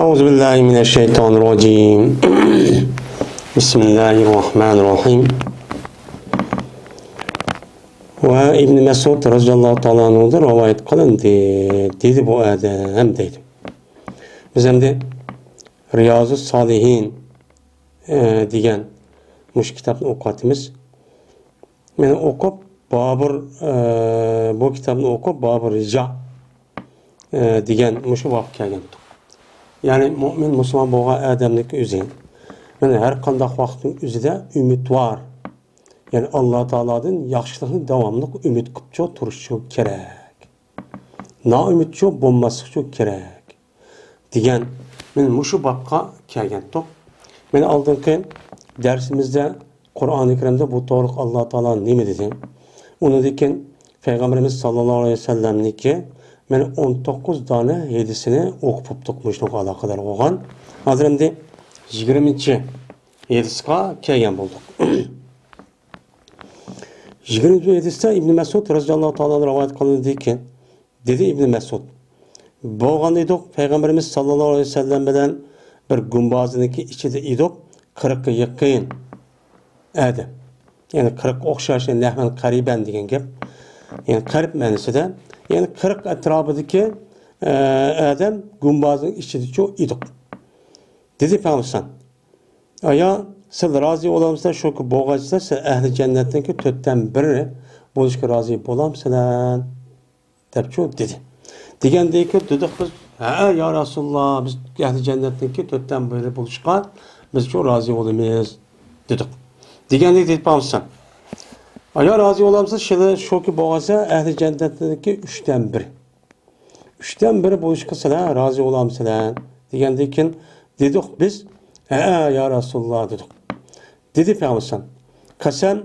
أعوذ بالله من الشيطان الرجيم بسم الله الرحمن الرحيم ve İbn Mesud radıyallahu ta'ala anhu'dan rivayet kılındı. Dedi bu adam dedi. Biz hem de Riyazu Salihin degan muş kitapni o'qiyapmiz. Men o'qib bu kitapni o'qib Babur Rija degan mushu vaqt kelgan. Ya'ni mu'min musulmon bo'lgan odamning o'zi mana har qanday vaqtning o'zida umid bor. Yani Allah Teala'dan yaxshilikni davomli umid qilib turishi kerak. Noumidchi bo'lmaslik kerak degan men mushu babga kelgandim. Men oldingi darsimizda Qur'oni Karimda bu to'g'ri Alloh taolo nima dedi? Undan keyin Payg'ambarimiz sollallohu alayhi vasallamniki men 19 dona hadisini o'qib o'tdik mushunga aloqador bo'lgan. Hozir endi 20-hadisga kelgan bo'ldik. 20-hadisda İbn Mesud radıyallahu ta'ala rivayet kılındı ki dedi İbn Mesud bo'lgan edik Payg'ambarimiz sallallohu alayhi vasallam bilan bir gumbazıniki ichida edik 40 ga yaqin edi. Yani 40 o'xshash nahman qariban degan gap. Yani qarib ma'nosida yani 40 atrofidagi adam gumbazning ichida edik. Dedi Payg'ambar aya siz rozi bo'lamsizlar shuki bo'lg'achsa siz ahli jannatniki 4dan biri bo'lishga rozi bo'lamsizlar deb dedi. Degandek dedik biz ha ya Rasululloh biz ahli jannatniki 4dan biri bo'lishga biz shu rozi bo'lamiz dedik. Degandek deb Payg'ambar aya rozi bo'lamsiz shuki bo'lg'asa ahli jannatniki 3dan biri. 3dan biri bo'lishga sizlar rozi bo'lamsizlar degandek dedik biz ha ya Rasululloh dedik. Dedi Peygamber qasam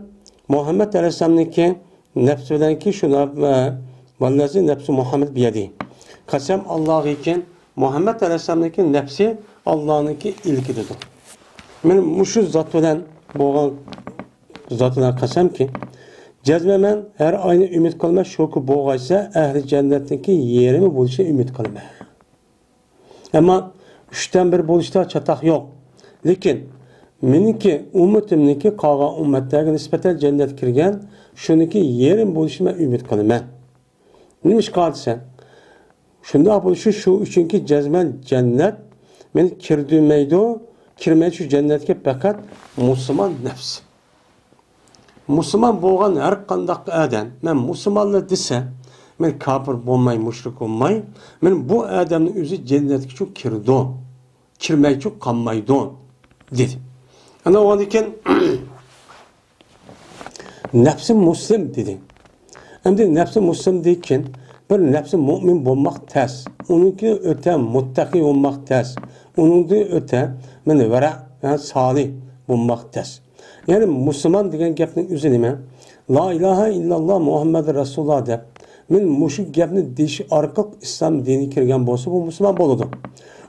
Muhammed Aleyhisselam'niki nefsi bilenki şuna vallazi nefsi Muhammed biyadi. Qasam Allah için Muhammed Aleyhisselam'niki nefsi Allah'ınki ilki dedi. Men muşu zat bilen bo'lgan zat bilen qasam ki cezmemen her aynı ümit kılma şoku bo'lg'aysa ahli jannatniki yerimi bo'lishga ümit qilma. Ama 3dan 1 bo'lishda chataq yo'q. Lekin meniki ummatimniki qolgan ummatlarga nisbatan jannat kirgan shuniki yerim bo'lishini umid qilaman. Nima ish qilsa? Shunda bo'lishi shu uchunki jazman jannat meni kirdirmaydi, kirmaydi shu jannatga faqat musulmon nafs. Musulmon bo'lgan har qanday odam, men musulmonlar desa, men kofir bo'lmay, mushrik bo'lmay, men bu odamning o'zi jannatga kirdi. Kirmaydi, qolmaydi dedi. Ana o iken nefsi muslim dedi. Hem de nefsi muslim deyken bir nefsi mümin olmak ters. Onunki öte muttaki olmak ters. Onunki öte vera yani salih olmak ters. Yani Müslüman degen gapning o'zi nima? La ilahe illallah Muhammed Resulullah deb men mushu gapni deyish orqali islom diniga kirgan bo'lsa bu musulmon bo'ladi.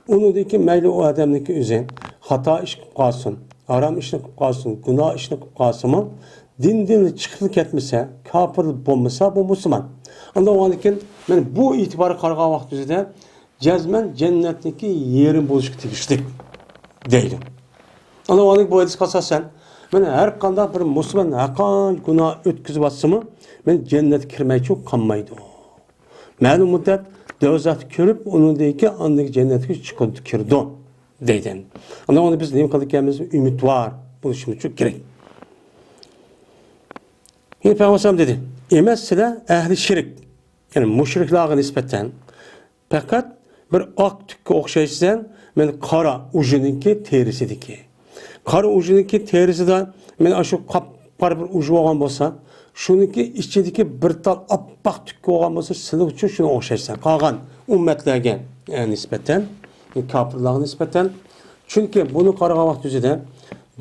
Unudaki mayli o adamniki o'zi xato ish qilib qolsin. Aram işini qilib qolsin, gunoh ishni qilib qolsinmi, dindan chiqib ketmasa, kofir bo'lmasa bu musulmon. Unda o'ndan men bu e'tibor qargan vaqtida jazman jannatniki yerim bo'lishga tegishli deydi. Unda o'ndan bu hadisga asosan men har qanday bir musulmon haqqan gunoh o'tkazib olsa-mi, men jannatga kirmaychi qolmaydi. Ma'lum muddat dozat ko'rib, uningdagi andagi jannatga chiqib kirdi. deydi. Onu biz nima qilganimiz umid var bo'lishimiz kerak. Yine Peygamber dedi, emas sizlar ahli shirk, ya'ni mushriklarga nisbatan faqat bir oq tukka o'xshaysiz, men qora ujiniki terisidiki. Qora ujiniki terisida men shu qop-qora bir uji bo'lgan bo'lsa, shuniki ichidagi bir tal oppoq tukka bo'lgan bo'lsa, sizlar uchun shuna o'xshaysiz. Qolgan ummatlarga nisbatan kafirlarga nisbatan çünkü bunu qaragan vaqtida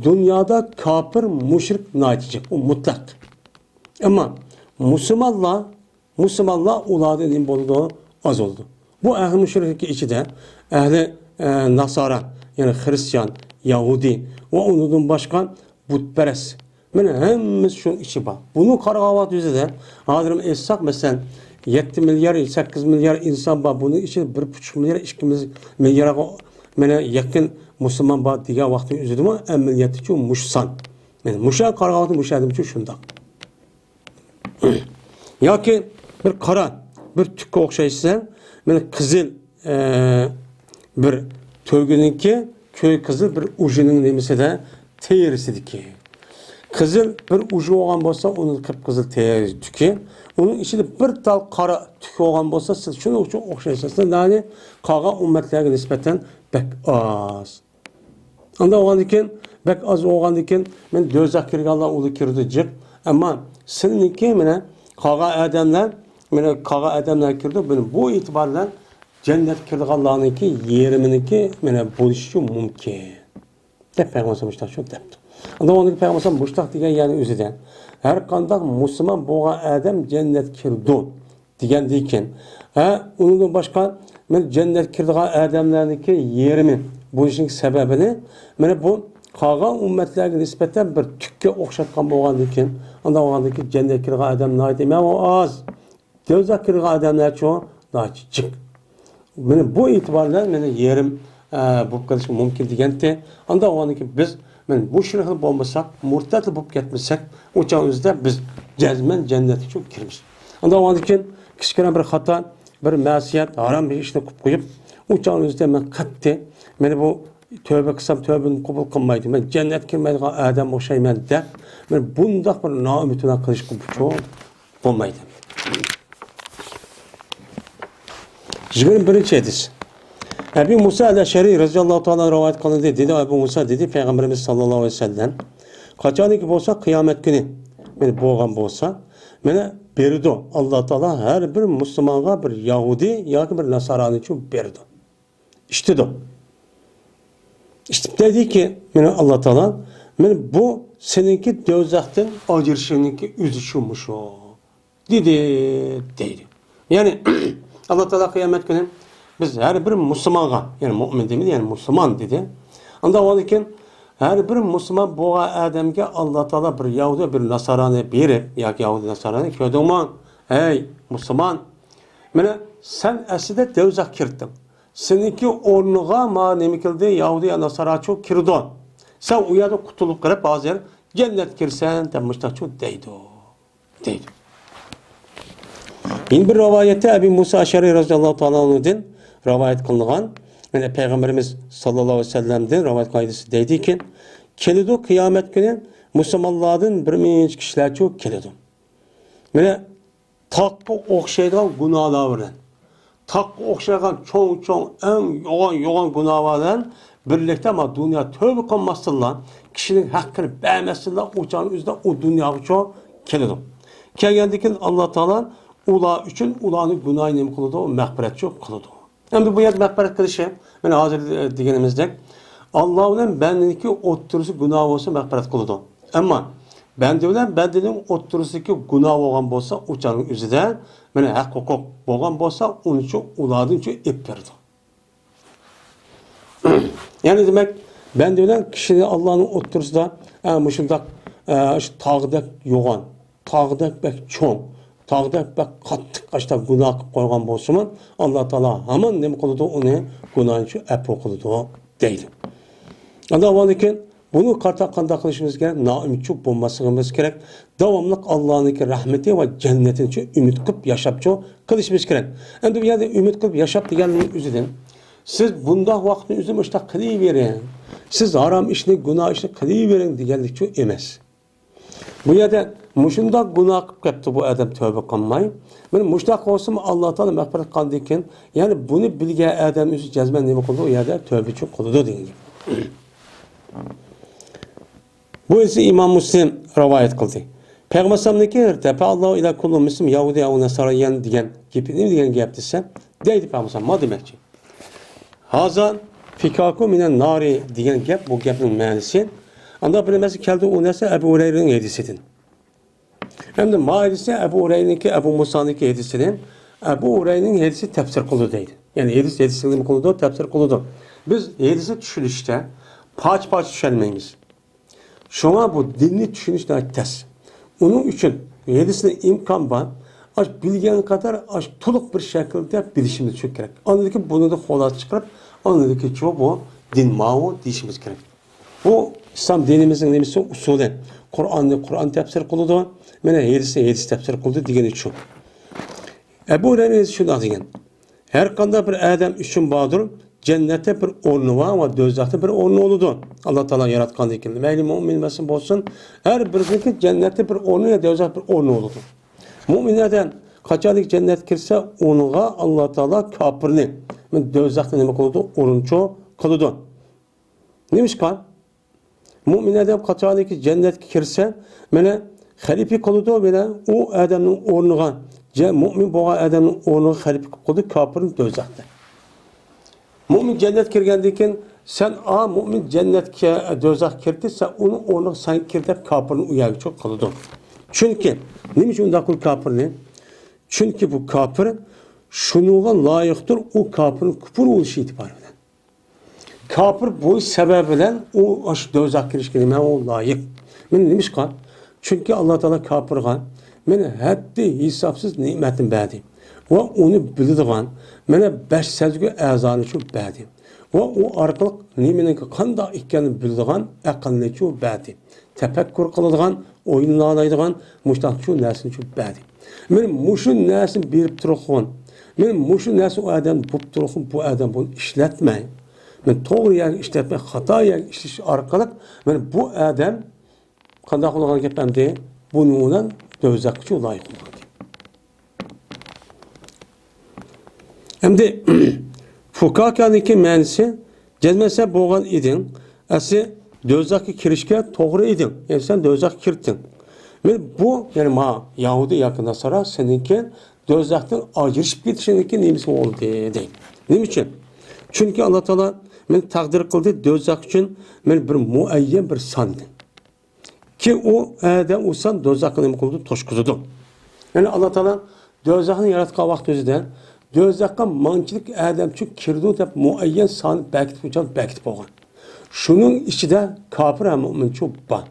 dünyada kafir mushrik natijik o mutlak. Ama Müslümanlar ulardan nima bo'ldi? Az oldu. Bu ahli mushriklik ichida ahli Nasara yani Hristiyan, Yahudi ve ondan başka butperest. Mana hammamiz shu içi bor. Bunu qaragan vaqtida hozir aytsak mesela 7 milyar, 8 milyar insan var. Bunun içinde 1,5 milyar, 2 milyar Mene yakın Müslüman var diye vakti üzüldüm ama emniyeti şu muşsan. Yani muşa karağıtı muşadım şu şunda. Ya ki bir kara, bir tükke okşayışsa, mene kızıl bir tövgününki köy kızıl bir ucunun nemisi de teyrisidir. Kızıl bir ucu olan bolsa onun kıpkızıl teyri tüki. Onun içinde bir dal kara tüki olan bolsa siz şunu ucu okşayırsınız. Yani kağa ümmetlerine nispeten bek az. Anda oğan diken bek az oğan diken men dözak kirge Allah ulu kirdi cip. Ama seninki mene kağa adamlar kirdi. Benim bu itibarla cennet kirdi Allah'ınki yeriminki mene buluşu mümkün. Dep peygamber şu depti. Anda onu peygamber muştak diye yani üzüden. Her kandak Müslüman boğa adam cennet kirdi diyen diken. Onun başka men cennet kirdi adamlarınki yerimi bu işin sebebini mene bu kağa ümmetlerine nispeten bir tükke okşatkan boğan diken. Anda oğandaki cennet kirdi adamlar demem o az. Gözak kirdi adamlar çoğu daha çık. Mene bu itibarla mene yerim bu kadar mümkün degende. Anda oğandaki biz bu şirahı olmasak, murtatlı bulup gitmesek, uçağımızda biz cezmen cenneti çok girmiş. Anda o andaki kişilerin bir hata, bir masiyet, haram bir işine koyup, uçağımızda ben kattı, beni bu tövbe kısam tövbenin kabul kılmaydı. Ben cennet girmeydi, adam o şey ben de, ben bunda bir naümitine kılış çok olmaydı. Jiberin birinci hadis. Ebu Musa el-Eş'ari radıyallahu ta'ala rivayet kılındı dedi. Ebu Musa dedi Peygamberimiz sallallahu aleyhi ve sellem kaçanı ki olsa kıyamet günü beni boğan bolsa bana berdi. Allah Teala her bir Müslümana bir Yahudi ya ki bir Nasarani için berdi. İşte de. İşte dedi ki Allah Teala bu seninki dözaktan acırşınınki üzüşümüş o. Dedi. Yani Allah Teala kıyamet günü biz her bir Müslümana yani mümin değil yani Müslüman dedi. Anda o iken her bir Müslüman bu adamge Allah Teala bir Yahudi bir Nasarani biri ya Yahudi Nasarani ködüman hey Müslüman mene sen aslında devzak kirdin. Seninki ornuğa ma nemikildi Yahudi ya Nasara çok kirdin. Sen uyada kutulup kırıp bazı cennet kirsen demişler çok deydi. Yine bir rivayette Ebu Musa el-Eş'ari radıyallahu ta'ala anhu'dan rivayet kılınan yani Peygamberimiz sallallahu aleyhi ve sellem'den rivayet kaydesi dedi ki kelidu kıyamet günü Müslümanlardan bir kişiler çok kelidu. Yani takkı okşaydan günahlar var. Takkı okşaydan çok en yoğun günah var. Birlikte ama dünya tövbe kılmasınlar. Kişinin hakkını beğenmesinler. Uçağın üzerinde o dünya çok kelidu. Kelgendikin Allah Teala ula üçün ulanın günahı nem kılıdı o mağfiret çok kılıdı. Hem bu yer mağfiret kılışı ben hazır diyenimizde Allah'ın bendeki oturusu günah olsa mağfiret kılıdı. Ama bendenin oturusundaki günah olan olsa uçanın üzerinde bana hak hukuk olan olsa onun için uladın için ip verdi. Yani demek bendenin kişinin Allah'ın oturusu da müşündak tağdak yoğan, tağdak bek çoğun. Tağda bak kattık açta günah koygan bolsunman Allah Teala hemen ne kılıdı onu günahçı apo kılıdı değil. Anda varken bunu kartakanda kılışımız gerek, naümitçi bulmasımız gerek. Devamlık Allah'ın rahmeti ve cennetini için ümit kılıp yaşapçı kılışımız gerek. Hem de bir yerde ümit kılıp yaşap diyenlerin üzüden. Siz bunda vaktini üzüm işte kılıverin. Siz haram işini, günah işini kılıverin diyenlik çok emez. Bu yerde muşunda günah kaptı bu adam tövbe kılmayı. Ben muştak olsun Allah Teala mağfiret kaldıyken yani bunu bilge adam üzü cezmen ne kıldı o yerde tövbe çok kıldı diyor. Bu ise İmam Müslim rivayet kıldı. Peygamber sallallahu tepe Allah ile kullu Müslim Yahudi ya Nasara diyen gibi ne diyen yaptıysa deydi Peygamber ma demekçi. Hazan fikaku minen nari diyen gap bu gapın manası. Anda bilemesi keldi o neyse Ebu Hureyre'nin hadisidir. Hem de maalesef Ebu Hureyre'ninki Ebu Musa'nınki hadisidir. Ebu Hureyre'nin hadisi tefsir kuludaydı. Yani hadisinin kuludu tefsir kuludu. Biz hadisi düşünüşte paç düşürmeyiz. Şuna bu dinli düşünüşler tez. Onun için hadisine imkan var. Bilgen kadar tuluk bir şekilde bilişimiz çok gerek. Anladık ki bunu da kolay çıkarıp Onun için çoğu bu din mavu deyişimiz gerek. Bu İslam dinimizin nemisi usulü. Kur'an tefsir kılıdı. Mene hadis tefsir kılıdı degeni şu. Ebu Hureyre şunu degan. Her qanday bir adam üçün badır cennette bir o'rni var va do'zaxda bir o'rni bo'ladi. Alloh taolo yaratgan ekan. Mayli mu'min bo'lsin, har biriniki cennette bir o'rni ya do'zax bir o'rni bo'ladi. Mu'minlardan qachonlik jannatga kirsa, unga Alloh taolo kofirni do'zaxda nima qiladi? O'rincho qiladi. Nimishqa? Mu'minlardan qachonlik jannatga kirsa, mana xalifa qiladi va u odamning o'rniga mu'min bo'lgan odamning o'rniga xalifa qildi, kofirni do'zaxda. Mu'min cennet kirgendikken sen mu'min cennetke do'zax kirdi, sen onun o'rniga sen kirdi kofirni uyaga çok qildi. Çünkü nima uchun unda qil kofirni? Çünkü bu kofir shunuga loyiqdir, u kofirni kufr bo'lishi itibarida. Kofir bu sebep bilan u ash do'zax kirishga nima u loyiq. Men nimishqa? Çünkü Alloh taolo kofirga meni haddi hisobsiz ne'matin berdi. Ve onu bildiğin, mene 5 sezgi azanı şu berdi. Ve o arkalık nimenin kanda ikkenini bildiğin, akılını şu berdi. Tefekkür kıldığın, oyunlardaydıgan, muştak şu nesini şu berdi. Men muşu nesin birip durğun, men muşu nesin o adam bup durğun, bu adam bunu işletmeyin. Men doğru yer işletmeyin, hata yer işleş arkalık, men bu adam, kanda kılığın gepemdi, bununla dövzakçı layık olmadı. Hem de fukakaniki mənisi gelmese boğan idin, asi dözaki kirişke doğru idin. Yani sen dözak kirttin. Ve bu yani Yahudi yakında sonra seninki dözaktan acırışıp gitişindeki neymiş oldu değil. Ne için? Çünkü Allah Teala men takdir kıldı dözak için men bir muayyen bir sandı. Ki o adam usan dözakını mı kıldı toşkuzudu. Yani Allah Teala dözakını yaratkan vakti özüden dözakka mançilik adam çünkü kirdi dep muayyen san bekitip olgan. Şunun içinde kafir hem mümin çok var.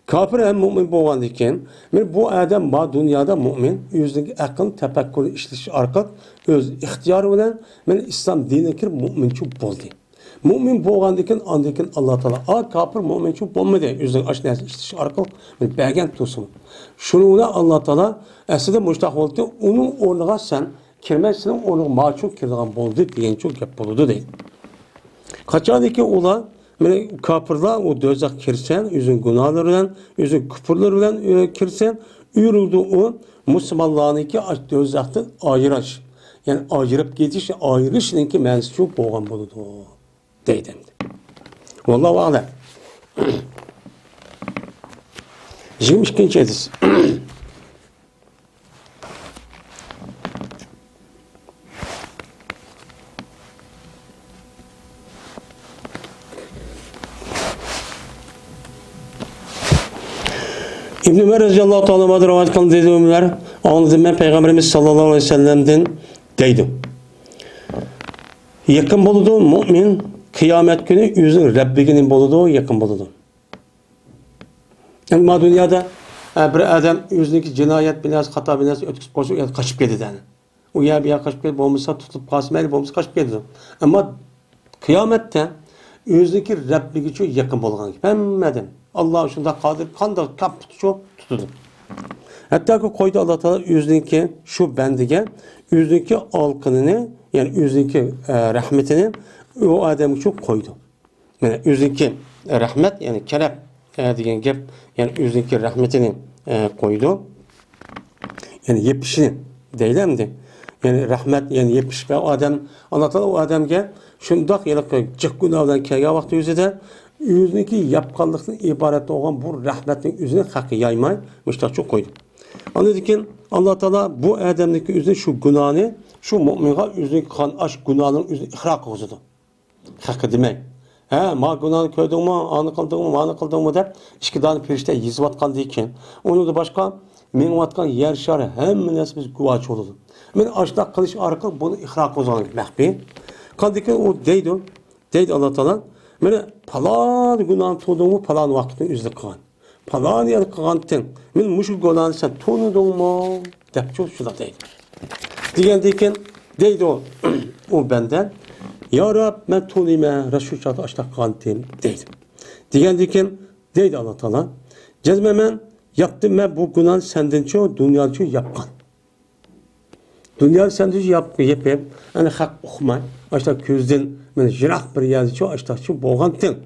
Kafir hem mümin bolgan eken, men bu adam ma dünyada mümin, yüzdeki akıl tefekkürü işleşi arkat öz ihtiyarı bilen men İslam dinine kir mümin çok boldu. Mümin bolgan eken andiken Allah Teala kafir mümin çok bolmadı. Yüzdeki aşnası işleşi arkat men bergen tosun. Şununla Allah Teala aslında müştak oldu. Onun ornuğa sen kirmezsin onu maçuk kirdiğin boldu diyen çok yap boludu değil. Kaçadaki ola mene kafirler o dözak kirsen, yüzün günahlarıyla, yüzün küfürleriyle kirsen, yürüldü o Müslümanlarınki dözaktan ayırış. Yani ayırıp gidiş, ayrışınki mənsi çok boğan boludu deydim. Vallahu alem. 22. hadis. İbn Ömer radıyallahu ta'ala rivayet kıldı dedi Ömer, anladım ben Peygamberimiz sallallahu aleyhi ve sellem'den deydi. Yakın boludu mümin kıyamet günü yüzün Rabbiginin boludu yakın boludu. Ama dünyada bir adam yüzündeki cinayet binası, hata binası ötküsüp koşup kaçıp gidiyor yani. O yer bir yer kaçıp gidiyor, olmasa tutup kasmeli, olmasa kaçıp gidiyor. Ama kıyamette yüzündeki Rabbigi çok yakın bolgan gibi. Hemmedim. Allah şunda kadir kanda kap tutup tutudu. Hatta ki koydu Allah Teala yüzündeki şu bendige yüzündeki alkınını yani yüzündeki rahmetini o adamı çok koydu. Yani yüzündeki rahmet yani kelep diyen gep yani yüzündeki rahmetini koydu. Yani yepişini değilemdi. Yani rahmet yani yepiş ve o adam Allah Teala o adamga şundak yani cık günahdan kelgen vakti yüzüde yüzündeki yapkanlıktan ibaret olan bu rahmetin yüzüne hakkı yaymay müştak çok koydu. Anladıkken Allah Teala bu adamdaki yüzüne şu günahını şu müminga yüzündeki kan aşk günahının yüzüne ihrak kıldı. Hakkı demek. Ma günahını köydün mü, anı kıldın mı, manı kıldın mı der. İşki tane perişte yizvatkan deyken. Onu da başka menvatkan yer şarı hem nesimiz güvaç oldu. Men aşkta kılıç arka bunu ihrak kıldı. Mehbi. Kaldıkken o deydi Allah Teala. Mene palan günahını tuğdun mu palan vakitin yüzde kılan. Palan yer kılantin. Men muşul günahını sen tuğdun mu? Dep çok şurada deydi. Diyendeyken deydi o benden. Ya Rab, ben tulime, Resul çatı açtak kantim, deydi. Digendeki, deydi Allah Teala. Cezme ben yaptım ben bu günah senden çok, dünya çok yapkan. Dünya senden çok yapıp, yani hak okumay, açtak közden, ben jirak bir yazı çok, açtak çok boğantın.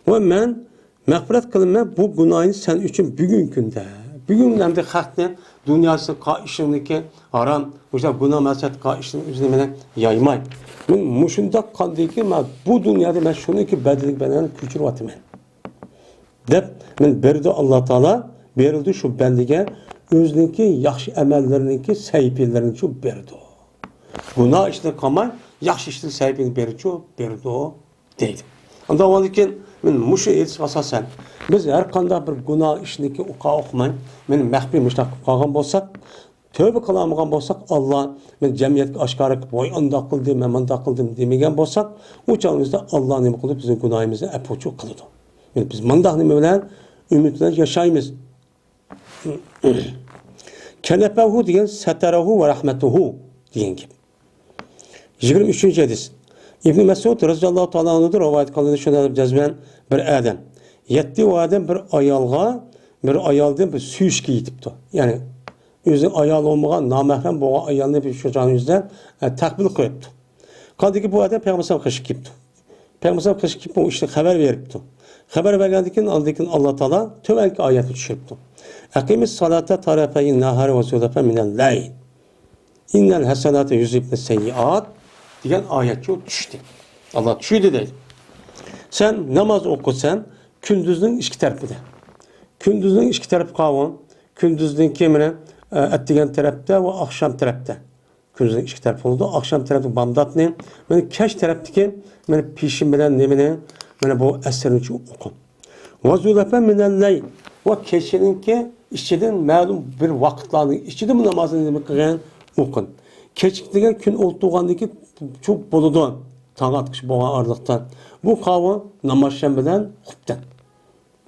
Ve ben, mağfiret kılım bu günahın sen için bugünkünde, bugünden de hakne dünyası kaişindeki haram, işte günah meset kaişinin üzerine yaymay. Ben muşunda kaldı ki bu dünyada ben şunu ki bedelik benden küçür vatımen. Dep men berdi Allah Teala berildi şu bendige özünki yaxşı əməllərindeki səhifələrini şu berdi. Günah işdə qalmay, yaxşı işdə səhifəni berdi o deydi. Onda o vakitin men muşu etis asasen biz her qanda bir günah işindeki oxumay, men məxfi müştaq qalğan bolsaq, tövbe qılamıgan bolsaq, Allah men cəmiyyətə aşkara qılıb, "Voy anda qıldım, men manda qıldım" demegen bolsaq, o çağımızda Allah nima qılıb bizim günahımızı əpoçu qılıdı. Yani biz mandah nima bilan ümitler yaşaymiz. Kenepehu degan satarahu ve rahmetuhu degan gibi. 23. hadis. İbn Mesud radhiyallohu ta'ala anhudan rivoyat qilinadi shunday jazman bir adam. 7 odam bir ayoldan bir suyishga yetibdi. Ya'ni o'zi ayol olmagan, nomahram bo'lgan ayolni bir shu joningizdan taqbil qo'yibdi. Qaldiki bu odam payg'ambar qishib kelibdi. Payg'ambar qishib kelib bu ishni xabar beribdi. Xabar vergandikin aldikin Allah Teala tüvelki ayeti düşürttü. Akimis salata tarafeyin nahari ve zulafe minel layl. İnnel hasenate yüzibne seyyiat diyen ayet çok düştü. Allah düşürdü dedi. Sen namaz okusan kündüzün iki tarafında. Kündüzün iki tarafı kavun. Kündüzün kimine ettigen tarafta ve akşam tarafta. Kündüzün iki tarafı oldu. Akşam tarafı bamdat ne? Yani keş taraftaki yani pişim bilen nemine yani bu eserin için okun. Vazulafe minelley ve keçininki işçiden malum bir vakitlarını işçide bu namazını demek kıyan okun. Keçiktigen gün olduğundaki çok boludan tağı atkışı boğan ardıktan. Bu kavı namaz şembeden hupten.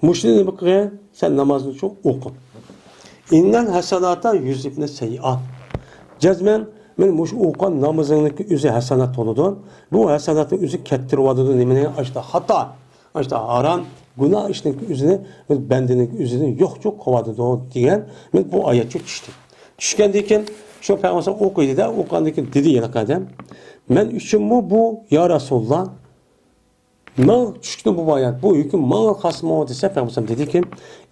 Muşlini demek kıyan sen namazını çok okun. İnnen hasenata yüzibne seyyiat. Cezmen men muş okan namazındaki üzü hasenat oludu. Bu hasenatın üzü kettirvadıdı nemine açtı hata. İşte haram, günah işindeki üzerine bendindeki üzerine yok çok kovadı o diyen bu ayet çok düştü. Düşkendeyken şu Peygamber okuydu da okandaki dedi yana kadar. Men üçün bu ya Resulullah mal düştü bu ayet. Bu hüküm mal kasma dese Peygamber dedi ki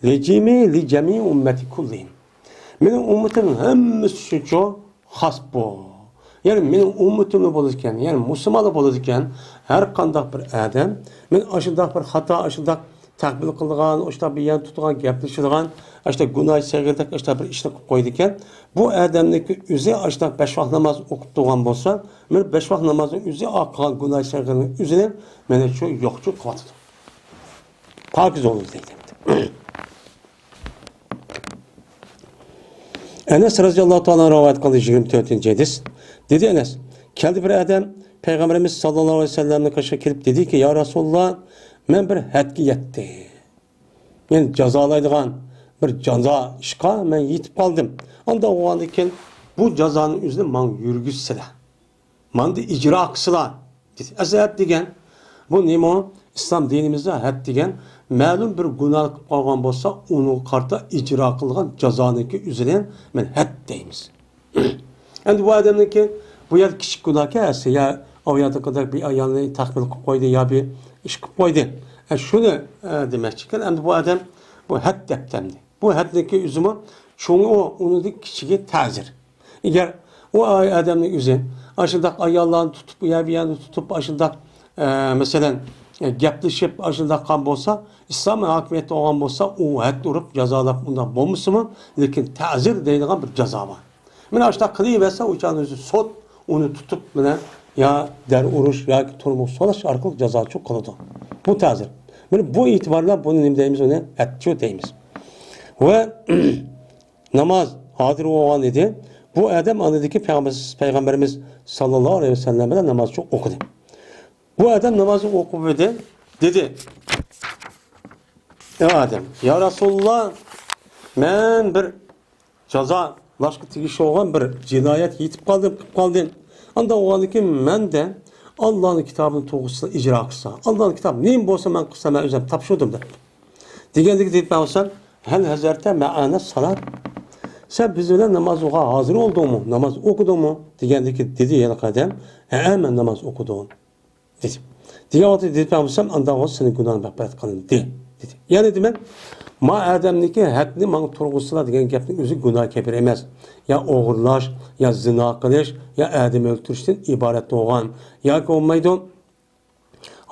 lecimi li cemi ümmeti kullihim. Benim ümmetimin hemmisi çok has bu. Yani benim ümmetimi bulurken, yani Müslümanı bulurken her kandak bir adam, men aşındak bir hata, aşındak takbil kıldıgan, işte bir yan tutgan, gepleşirgan, işte günah sevgirdik, işte bir işini koyduyken, bu adamdaki üzü aşındak 5 vakit namaz okup doğan bolsa, men 5 vakit namazın üzü akılan günah sevgirinin üzüne, men şu yokçu kıvatıdı. Pakiz olur deydim. Enes radıyallahu ta'ala rivayet kıldı 24. hadis. Dedi Enes, geldi bir adam Peygamberimiz sallallahu aleyhi ve sellem'le karşı gelip dedi ki ya Resulullah ben bir hatki yetti. Yani cezalaydıgan bir ceza işka ben yitip kaldım. Onda o andaki bu cezanın üzerine man yürgüsüle. Man da icra kısıla. Esahat degen bu nemo İslam dinimizde hat degen ma'lum bir günah qilib qolgan bo'lsa uni qarta ijro qilgan jazoniki üzerine men hat deymiz. Endi bu adamniki bu yer kichik gunohga ya oyatga kadar bir ayolni taqbil qilib qo'ydi ya bir ish qilib qo'ydi. Shuni demoqchi ekan. Endi bu adam bu hat debdi. Bu hatniki üzümü şunu o onun kichigi ta'zir. Eğer o adamning o'zi ashundaq ayollarni tutib bu yerni tutib ashundaq mesela gaplashib ashundaq qilgan bo'lsa, islom hokimiyati olgan bo'lsa, u had urib jazolab undan bo'lmasimi, lekin ta'zir deydigan bir jazo bor. Mana ashundaq qilaversa, o'shaning o'zi sud uni tutib bilan ya dar urush yoki turmush so'rash orqali jazo çok qiladi. Bu ta'zir. Mana bu e'tiborla buni nima deymiz, uni hatcho deymiz. Ve namaz hazır olan idi. Bu adam anladaki Peygamberimiz sallallahu aleyhi ve sellem'den namaz çok okudu. Bu adam namazı okudu dedi. Ya adam, ya Resulullah ben bir jaza başka tigişi olan bir cinayet yitip kaldım. Anda o andaki men de Allah'ın kitabını to'g'risida icra qilsa, Allah'ın kitabı neyim bo'lsa men qilsam, men o'zim topshirdim deb. Degandek deb bo'lsam, hal hazarta ma'ana salat. Sen biz bilan namoz o'qiga hozir oldingmi? Namoz o'qidingmi? Degandek dedi yana qadam, "Ha, men namoz o'qidim." dedi. Degan vaqtda deb bo'lsam, "Anda o seni gunohni mag'firat qilindi." dedi. Ya'ni demak, ma adamniki hakni men turg'usila degan gapning o'zi gunoh kabir emas. Ya o'g'irlash, ya zino qilish, ya odam o'ldirishdan iborat bo'lgan, yoki bo'lmaydi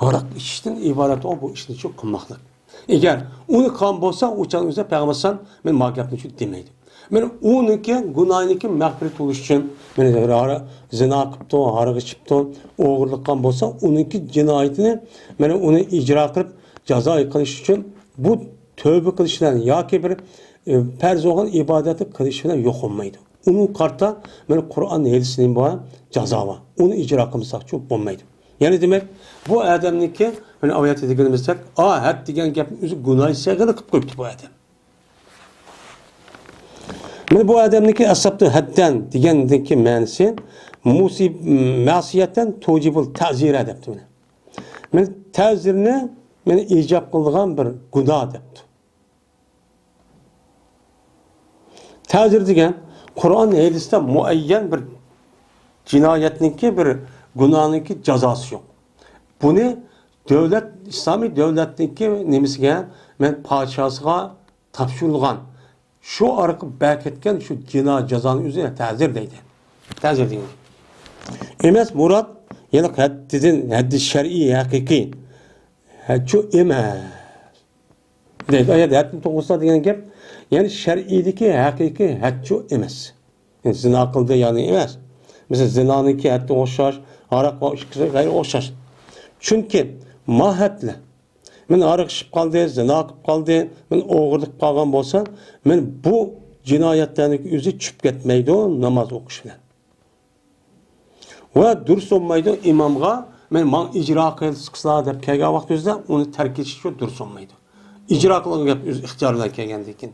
aroq ichishdan iborat bu ishni shu qilmoqlik. Agar uni qon bo'lsa, o'chan o'zi payg'ambar men ma gapni shu demaydi. Men uniki gunohniki mag'firat bo'lish uchun men zino qilibdi, aroq ichibdi, o'g'irlik qilgan bo'lsa, uniki jinoyatini men uni ijro qilib jazo qilish uchun bu tövbe qilishdan yoki bir farz bo'lgan ibodatni qilish bilan yo'q bo'lmaydi. Uni qarta men Qur'on hadisning bor jazo bor. Uni ijro qilmasak shu bo'lmaydi. Ya'ni demak, bu odamniki men oyatda deganimizda, had degan gapni o'zi gunoh sag'ini qilib qo'yibdi bu odam. Men bu odamniki asabtu haddan degandagi ma'nosi ma'siyatdan tujibul ta'zira debdi buni. Men ta'zirni meni ijab qilgan bir gunoh debdi. Ta'zir degan Qur'on hadisda muayyan bir jinoyatniki bir gunohniki jazosi yo'q. Buni davlat islomiy davlatniki nimasiga men podshosiga topshirilgan shu orqali berketgan shu jinoyat jazoni o'zini ta'zir deydi. Ta'zir degan. Emas murod yana haddi shar'iy haqiqiy haccu emas. Deydi oyat haddi to'g'risida degan gap, ya'ni shar'iydagi haqiqiy haccu emas. Yani zina qildi ya'ni emas. Mesela zinaniki haddi o'xshash, aroq va ishqisi g'ayri o'xshash. Chunki mahatla men aroq ichib qoldi, zina qilib qoldi, men o'g'irlik qilgan bo'lsa, men bu jinoyatlarning o'zi tushib ketmaydi namoz o'qish bilan. Va durust olmaydi imomga men ijro qilsizlar deb kelgan vaqt o'zida uni tark etish uchun durust olmaydi. Ijro qilgan gap o'z ixtiyoridan kelgandan keyin.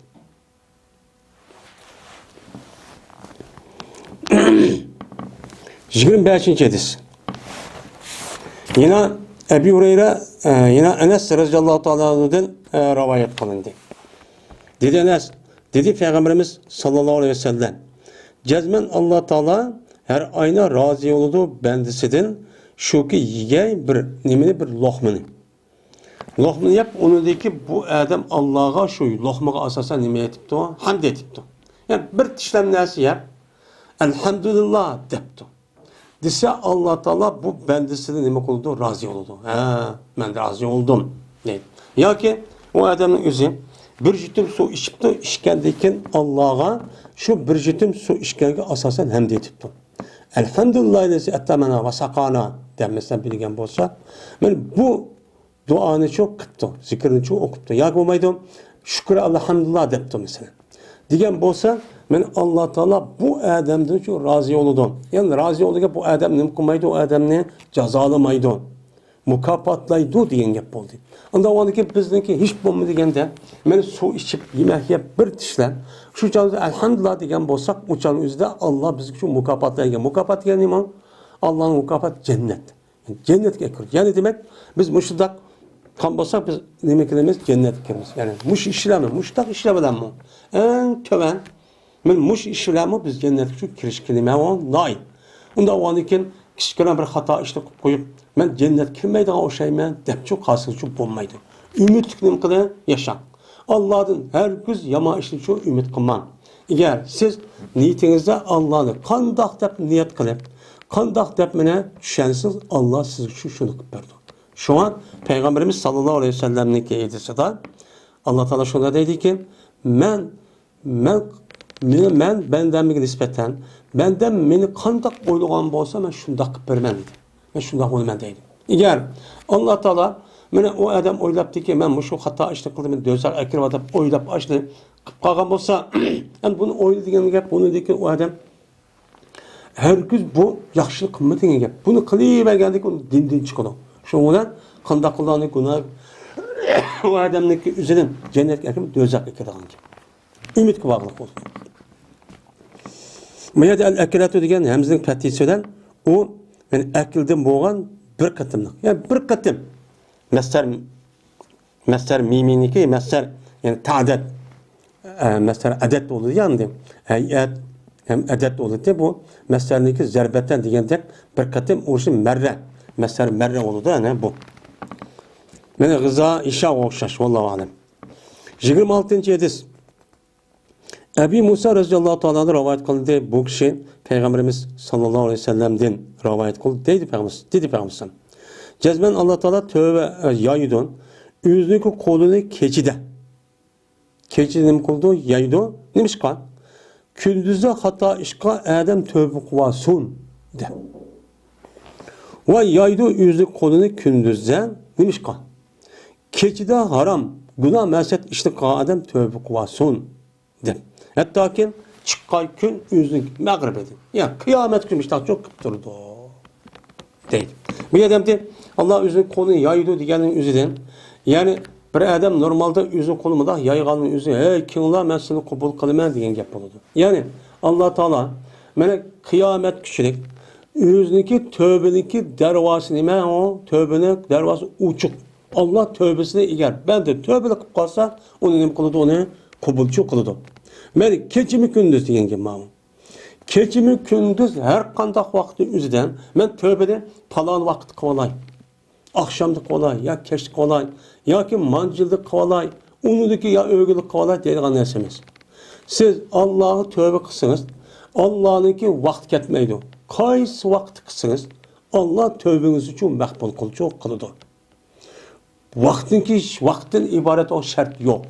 25. hadis. Yine Ebu Hureyre, yine Enes radıyallahu ta'ala'dan rivayet kılındı. Dedi Enes, dedi Peygamberimiz sallallahu aleyhi ve sellem, cezmen Allah Teala her ayna razı oldu bendisinden şu ki yiyey bir nimini bir lokmini. Lokmini yap, onundaki bu adam Allah'a şu lokmaga asasen nime etipti o? Hamd etipti. Yani bir tişlem nesi yap? Elhamdülillah depti. Dese Allah Teala bu bendisinden nime oldu? Razı oldu. Ben de razı oldum. Neydi? Ya ki o adamın özü bir jütüm su içipti, içkendeyken Allah'a şu bir jütüm su içkenge asasen hamd etipti. Elhamdülillah lezi ettemena ve sakana demesinden bilgen bolsa, ben bu duanı çok kıptı, zikrini çok okuptu. Ya olmaydı, şükür elhamdülillah depti mesela. Digen bolsa, ben Allah Teala bu adamdan çok razı oludum. Yani razı oldu ki bu adam ne kılmaydı, o adamını cezalamaydı. Mukapatlaydı diyen gap oldu. Onda o ki bizdeki hiç bulmadı degende, ben su içip yemek yiyip bir tişlen, şu canlı elhamdülillah degen bolsak, o canlı üzerinde Allah bizi şu mukapatlayken. Mukapat yani mi? Allah'ın mukapat cennet. Yani cennet ekir. Yani demek biz müşridak kan bolsak biz demeklerimiz cennet ekiriz. Yani muş işlemi, müştak işlemeden mi? En töven, ben muş işlemi biz cennet şu kiriş kelime o nay. Onda o anıkin kişikene bir hata işte koyup ben cennet kirmeydiğine o şey men dep çok hasıl çok bulmaydı. Ümitliklim kadar yaşam. Allah'ın her gün yama işini çok ümit kılman. Eğer siz niyetinizde Allah'ını kandak dep niyet kılıp, kandak dep mene düşensiz Allah sizi şunu kıpırdı. Şu an Peygamberimiz sallallahu aleyhi ve sellem'nin hadisi de Allah Teala şuna dedi ki men benden nispeten benden meni kandak oylagan bolsa men şundak kıpırmen dedi. Ben şundak oylaman deydi. Eğer Allah Teala mene o adam oylaptı ki men şu hata işte kıldım men dözar akir vadap oylap açtı kıp kalgan bolsa yani bunu oyladı degan gap bunu dedi ki o adam her gün bu yaxşılık kılma degan gap. Bunu kılıvergendik onu dinden çıkıdı. Şoňadan kandak kılgany günah o adamniki üzerinden cennetke akir dözak akir degan gap. Ümitki bağlılık oldu. Meyad el-akilatu degan Hamzning fatisi bilan o men akildan bo'lgan bir katımlık. Yani bir katım. Mesler miminiki, mesler yani ta'det. Mesler adet olur yani. Hayat hem adet olur bu. Meslerdeki zerbetten degende bir katım oluşu merre. Mesler merre olur da yani bu. Mene gıza işe okşaş. Vallahu alem. 26. hadis. Ebi Musa radıyallahu ta'ala rivayet kıldı. Bu kişi Peygamberimiz sallallahu aleyhi ve sellem'den rivayet kıldı. Dedi Peygamberimiz. Cezmen Allah Teala tövbe yaydı. Yüzünü kolunu keçide. Keçide kıldı yaydı. Neymiş kan? Kündüzde hata işka Adem tövbe kuvasın. De. Ve yaydı yüzünü kolunu kündüzde. Neymiş kan? Keçide haram. Günah meset işte Adem tövbe kuvasın. De. Hatta ki çıkkay gün yüzünü mağrib edin. Yani kıyamet günü işte çok kıptırdı. Değil. Bir adam de Allah yüzünü konu yaydı diyenin yüzüden. Yani bir adam normalde yüzü kolunu da yayganın yüzü. Hey kimler ben seni kabul kılmam diyen gap oldu. Yani Allah Teala bana kıyamet kişilik yüzündeki tövbeniki dervası nime o tövbenin dervası uçuk. Allah tövbesine eğer ben de tövbe kılıp kalsa onu ne kılıdı onu kabulçu kılıdı. Ben keçimi gündüz diyen gibi mamam. Keçimi gündüz her kandak vakti yüzüden ben tövbede palan vakit kovalay. Akşamda kolay ya keşke kolay ya ki mancıldık kolay. Unudaki ya övgülük kolay deyilgan nesimiz. Siz Allah'ı tövbe kısınız. Allah'ınki vakt ketmeydi. Kaysi vakti kısınız. Allah tövbeniz için mehbul kılçı kılıdı. Vaktin ibaret o şart yok.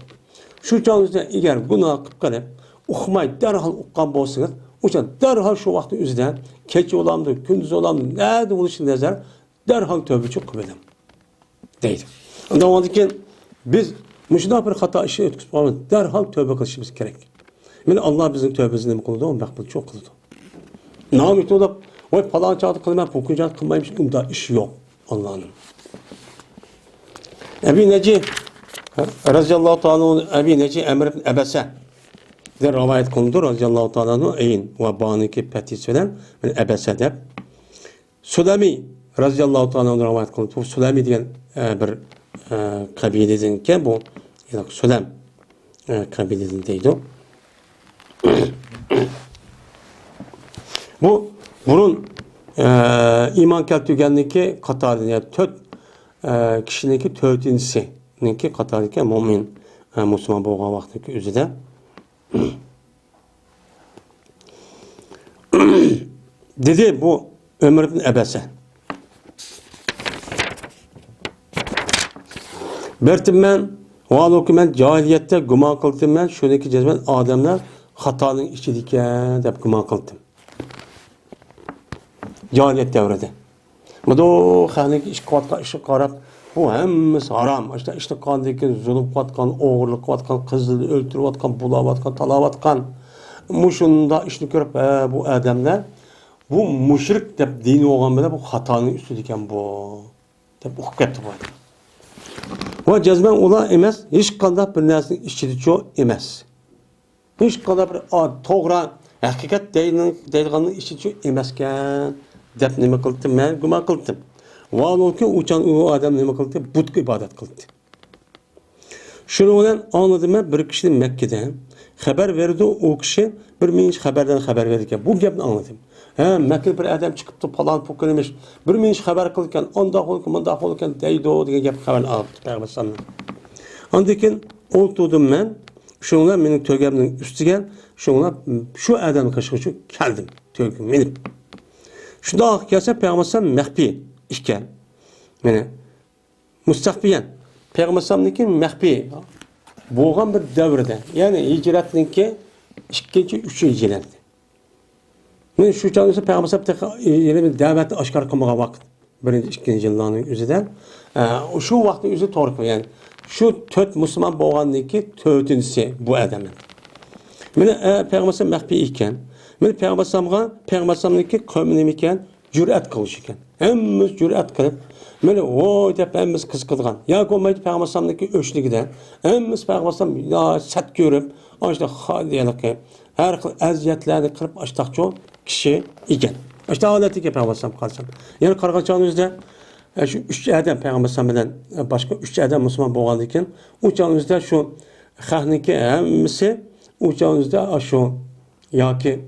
Şu canınızda eğer günah kıp kalıp uqmay derhal uqqan bolsanız, uçan derhal şu vakti üzden keçi olamdı, gündüz olamdı, nerede oluşun nazar derhal tövbe çok kıbelim. Değil. Ondan oldu ki biz müşüda bir hata işi ötküsü derhal tövbe kılışımız gerek. Yani Allah bizim tövbesini mi kıldı, o mekbul çok kıldı. Namit olup, o falan çağdı kılmayıp, hukucat kılmaymış, bunda iş yok Allah'ın. Ebi Neci radıyallahu ta'ala Ebi Neci Emr ibn Ebese de rivayet kılındı radıyallahu ta'ala eyin ve bağınıki peti söylen Ebese de Sulemi radıyallahu ta'ala rivayet kılındı. Bu Sulemi diyen bir kabileden ki bu yani Sulem kabiledendeydi. Bunun iman keltügenliği katarını yani kişininki tötüncüsü katarıki mümin Müslüman boğan vaxtdaki üzüde dedi bu Ömer ibn Ebese bertim ben vallahi men cahiliyette guma kıldım ben şuradaki cezmen adamlar hatanın içidiken dep guma kıldım cahiliyet devrede bu xanik iş kıvatka işi qarab bu hemmesi haram. İşte kandaki zulüm kıvatkan, oğurluk kıvatkan, kızını öldürüvatkan, bulavatkan, talavatkan. Muşunda işini görüp bu adamlar bu müşrik dep dini olgan bile bu hatanın üstüdeyken bu dep uqib ketdi bu adam. Ve cezmen ola emas, hiç qandaq bir narsaning ichida emas. Hiç qandaq bir to'g'ri haqiqat deyilganning ichida emaskan deb nima qildim men gumon qildim. Vallahi uçan o adam nima qildi? Butga ibodat qildi. Şunu bilan anladım ben bir kişinin Mekke'den haber verdi o kişi bir minç haberden haber verirken bu gapni anladım. Ha Mekke bir adam çıkıptı falan pokalamış. Bir minç haber kılırken onda olurken deydi degan gap haber aldı Peygamber sallallahu aleyhi ve sellem. Andikin oturdum ben. Şunlar benim tögemnin üstüge şunlar şu adam kaşığı geldim. Tögüm benim. Şunda gelse Peygamber sallallahu mehbi iken. Yani müstakbiyen Peygamber sallallahu mehbi boğan bir devrede. Yani hicretninki 2. 3. hicret. Men şu canlısı Peygamber sallallahu bir davetni aşkar qilmagan vaqt. 1-2 yillarning o'zidan shu vaqtning o'zi to'g'ri yani şu 4 Müslüman boğandaki 4'üncüsü bu adamın. Mene Peygamber sallallahu mehbi iken. Men Peygamber sallallahu kavmini iken cüret kılış iken. Hemmimiz cüret kılıp mene o dep hemmimiz kız kılgan. Ya komaydı Peygamber sallallahu öşligide. Hemmimiz Peygamber sallallahu ya sat görüp işte hadiyelik her xil aziyetlerini kırıp açtıkça kişi iken. İşte adeti ki Peygamber sallallahu kalsam. Yani kargaçanızda Şu üç adam Peygamber bilen başka üç adam Müslüman bolgandan uçağınızda şu xalqniki hammasi uçağınızda şu yoki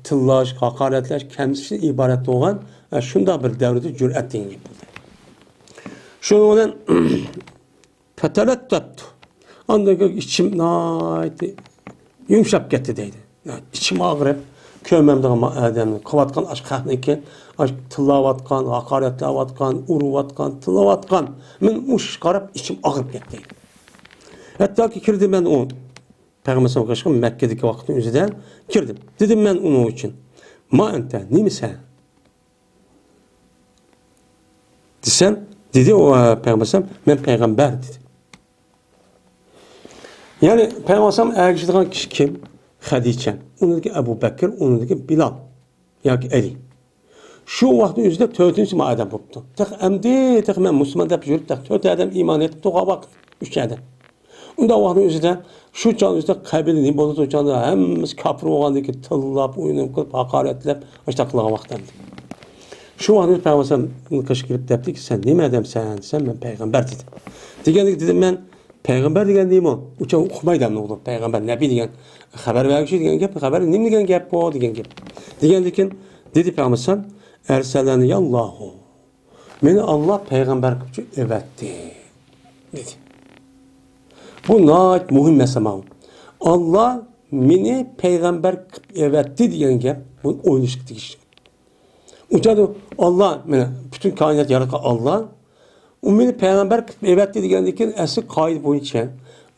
tillash, haqoratlash, kamsitishdan iborat bo'lgan shunday bir davrda jur'at dengi bo'ldi. Shuning bilan fatarattatu. Andagi ichim yumshab ketdi deydi. İçim og'rib, ko'rmamdigan odamni qilayotgan ashqatniki, tillayotgan, haqoratlayotgan, urayotgan, tillayotgan. Men ush qarab ichim og'rib ketdi. Hattoki kirdim men u Peygamber'e karşı Mekke'deki vaktin üzerinden girdim. Dedim ben onun için. Ma ente, ne mi sen? Desem, dedi o Peygamber'e, ben peygamber dedi. Yani Peygamber'e ergiştiren kişi kim? Hadice. Onundaki Ebu Bekir, onundaki Bilal. Yani Ali. Şu vaktin üzerinde tötüncü ma adam buldu. Tak emdi, tak ben Müslüman da yürüp, tak töt adam iman edip, toğa bak, üç adam. Unda vaktin üzerinde şu canlıda kabili bo'ldi o'chanda hammasi kafir bo'lgandiki tillab, o'ynab, qilib, haqoratlab, ashta qilgan vaqtda. Shu vaqtda Payg'ambar qish kirib debdiki, sen nima odamsan? Sen men payg'ambar dedi. Degandik dedim men payg'ambar degan nima? Ucha uqmaydan o'g'lim, payg'ambar nabiy degan xabar beruvchi degan gap, xabar nima degan gap bu degan gap. Degandikin dedi Payg'ambar ersalani Allohu. Meni Alloh payg'ambar qilib evatdi dedi. Bu nayet muhim mesele. Allah meni peygamber evetti diyen gap, bunu oynayışık dikiş. Uçadı Allah, bütün kainat yaratan Allah, o meni peygamber evetti diyen diken esas kayıt boyunca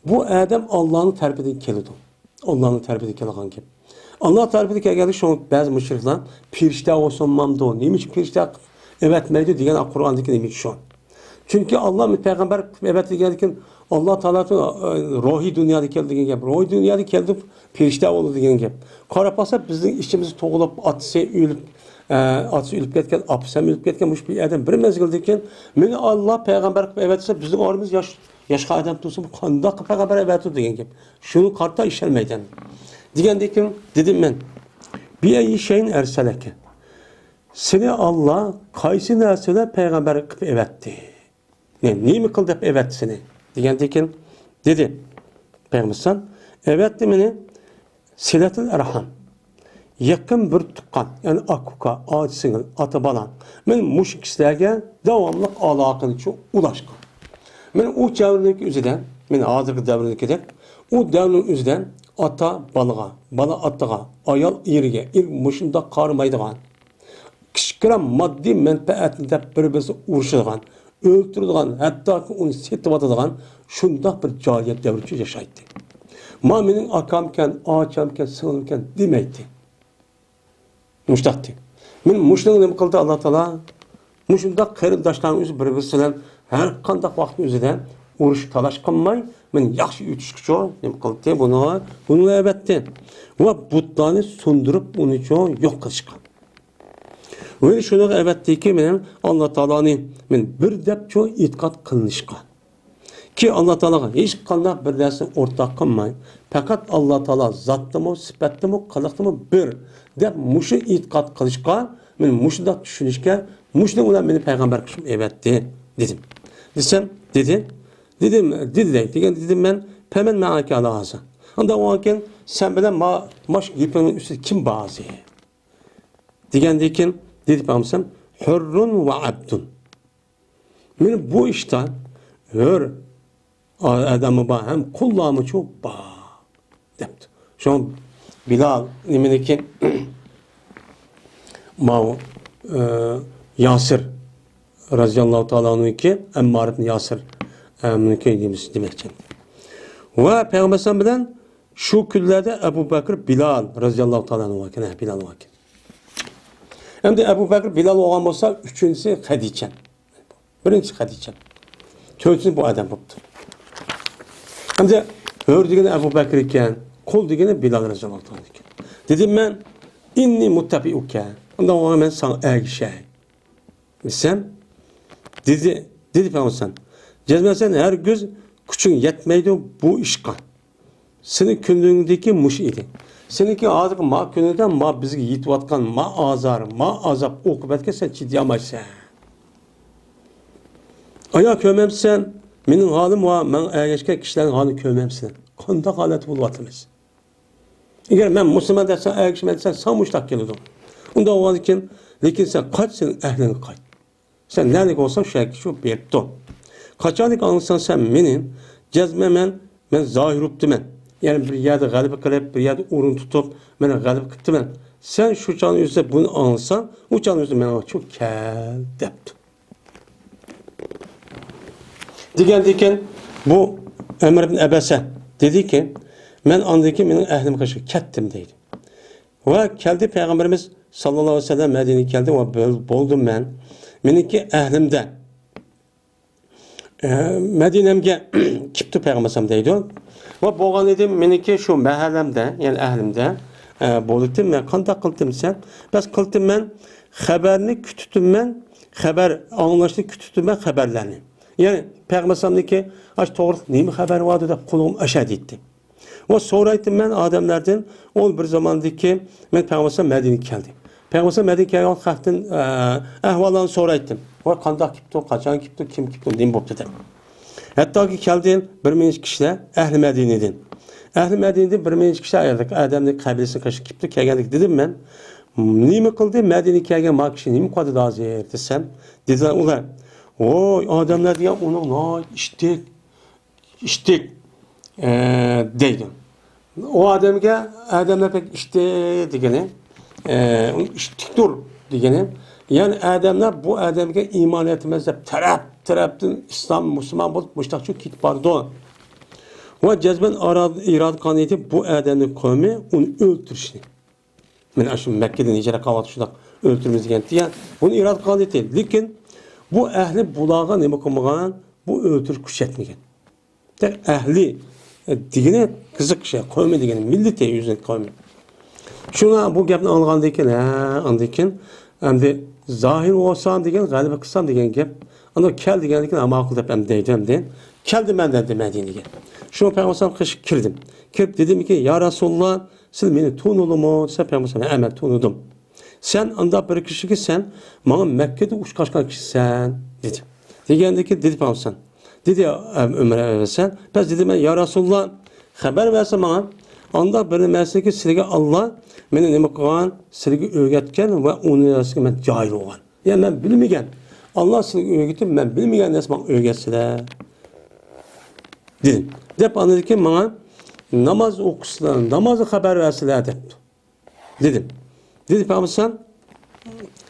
bu adam Allah'ın terbiyeden kelidi. Allah'ın terbiyeden keligan gap. Allah terbiyeden geldi şu bazı müşrikler pirişte olsun mamdo, neymiş pirişte evetmeydi diyen Kur'an'daki neymiş şu an. Çünkü Allah peygamber evetti diyen Allah Teala'nın ruhi dünyada keldiğin gap. Ruhi dünyada keldi perişte oldu diyen gap. Qarapasa bizning işimizi to'g'ilib, atsa ölüp ketken, apsam ölüp ketken mush bir adam bir mezgilda ekan, meni Allah payg'ambar qilib evatsa bizning orimiz yoshqa odam tursa bu qanday payg'ambar evatdi degan gap. Shuni qarta ishalmaydi. Degandan dedim men, "Bi ayyi şeyin ersalaka?" Seni Allah qaysi narsada payg'ambar qilib evatdi? Nima qildi deb evatdi seni? Degandan dedi Peygamber evet demeni silatul erham yakın bir tuqqan yani akuka, ağaç singil, ata balan men mush kishilarga davomli aloqani uchun ulashgan. Men u davrdagi o'zidan, men hozirgi davrdagidek u davrning o'zidan ata balaga, bala ataga, ayol eriga, mushunda qaramaydigan kichkina moddiy manfaatni deb bir-birisi urushadigan öldürüldüğün, hatta onu setvatadigan şundak bir cahiliyet devri yaşaydı. Ma mening akamken, ağaçamken, sığınırken demeydi. Muştaktı. Men muştağın nima qildi Allah Taala? Muşunda qarindoshlarning o'zi bir-birisidan har qanday vaqt o'zidan urush talash qilmay, men yaxshi yutishga nima qildi? Buni albatta va butlarni sundirib uni yo'q qilishgan. Ve şunu elbette ki benim Allah Teala'nın bir dep çok itikat kılınışka. Ki Allah Teala'ya hiç kandak bir dersin ortak kılmayın. Fakat Allah Teala zattı mı, sıfatlı mı, kalıktı mı bir dep muşu itikat kılışka, benim muşu da düşünüşke, muşu da olan beni peygamber kışım evetti dedim. Desem dedi dedim ben pemen me'ake ala haza. Anda o anken sen benden maş gipinin üstü kim bazı? Digendeyken dedi Peygamber hürrun ve abdun. Men bu işten hür adamı ba hem kullamı çok ba depti. Şu an Bilal nimeneki Yasir radıyallahu ta'ala anhu ki Emmar ibn Yasir mümkün demekçi. Ve Peygamber bilen şu küllerde Ebu Bekir Bilal radıyallahu ta'ala anhu vakine Bilal vakine. Hem de Ebu Bekir Bilal olan olsa üçüncüsü Hadice. Birincisi Hadice. Dördüncüsü bu adam oldu. Hem de hör degeni Ebu Bekir iken, kul degeni Bilal radıyallahu ta'ala iken. Dedim ben inni muttabi'uke. Ondan sonra ben sana ergişey. Sen dedi Peygamber cezmesen her göz küçük yetmeydi bu işka. Senin kündüğündeki muş idi. Seninki ağzı ma könüden ma bizge yitvatkan ma azar, ma azap okubetke sen ciddi amaçsa. Aya kömemsen, mening halim va men ergashgan kishilarning halini ko'rmamsan. Qanday holat bo'lyapmiz? Agar men musulmon desam, ergashman desam, sen mushtaq keladi. Unda o'g'an ekan, lekin sen qoch, sen ahliga qoch. Sen nerede olsan şu beripti. Qachonlik anlasan sen mening jazmaman, men zohiruptiman. Yani bir yerde g'alaba qilib, bir yerde o'rin tutib, meni g'alaba qilibman. Sen şu çağın üzerinde bunu anlasan, o çağın üzerinde bana çok kel depti. Degandeken bu Ömer ibn Abasa dedi ki, men andaki mening ahlim qarshi ketdim deydi. Va keldi Peygamberimiz sallallohu alayhi vasallam Madinaga keldi va bo'ldim men. Meniki ahlimda Madinamga kipti Peygamberim deydi. Va bo'lgan edim meniki shu mahallamda, ya'ni ahlimda bo'ldim men qanday qildim sen? Bas qildim men xabarni kutdim men, xabar anglashni kutdim men xabarlarni. Yani Peygamberimdeki aç doğru neymi haber vardı da kulum aşağı gitti. O soraydım ben adamlardan ol bir zamandaki ben Peygamberim Medine'ye geldi. Peygamberim Medine'ye geldi kalktın ahvallarını soraydım. O kandak gipti, kaçan gipti, kim gipti, neyim boptu dedim. Hatta ki geldi bir minç kişiler Ehli Medine'den. Ehli Medine'den bir minç kişiler ayırdık. Adem'in kabilesine karşı gipti, geldik dedim ben. Neymi kıldı? Medine'ye gelgen ma kişi neymi kadı daha ziyar desem. Dediler ulan. O adamlar diye onu iştik deydi. O adamlar pek işte degeni iştik dur degeni. Yani adamlar bu adamga iman etmez de taraftan İslam Müslüman bulup müştak çok git bardı. O cezben irad kaniyeti bu adamın kavmi onu öldürüşünü. Ben aşım Mekke'den icra kavat şudak öldürmemiz geldi. Yani bunu irad kaniyeti. Lakin bu ehli bulağa ne bakımdan bu öldür kuşatmayan. Tek ehli digine kızık şey koyma digine millete yüzüne koyma. Şuna bu gapni algandayken andayken endi zahir olsam degen galiba kılsam degen gap. Anda kel degendikin ama akıl dep em deydim den. Keldim ben de Medine'ye. Şuna Peygamber kış kirdim. Kirip dedim ki ya Resulullah siz beni tunulumu? Sen Peygamber evet tunudum. Sen anda bir kişi ki sen bana Mekke'de uçkaşkan kişi sen dedi. Degendeki dedi Peygamber. Dedi Ömer'e sen. Ben dedim ya Resulullah haber versen bana. Anda bir meseleki sizge Allah beni ne kılgan sizge öğretken ve onu yazık ben cahil olan. Yani ben bilmegen. Allah sizge öğretim ben bilmegen nasıl bana öğretseler. Dedim. Dep anladı ki bana namaz okusunlar, namazı haber verseler dedim. Dedi Peygamber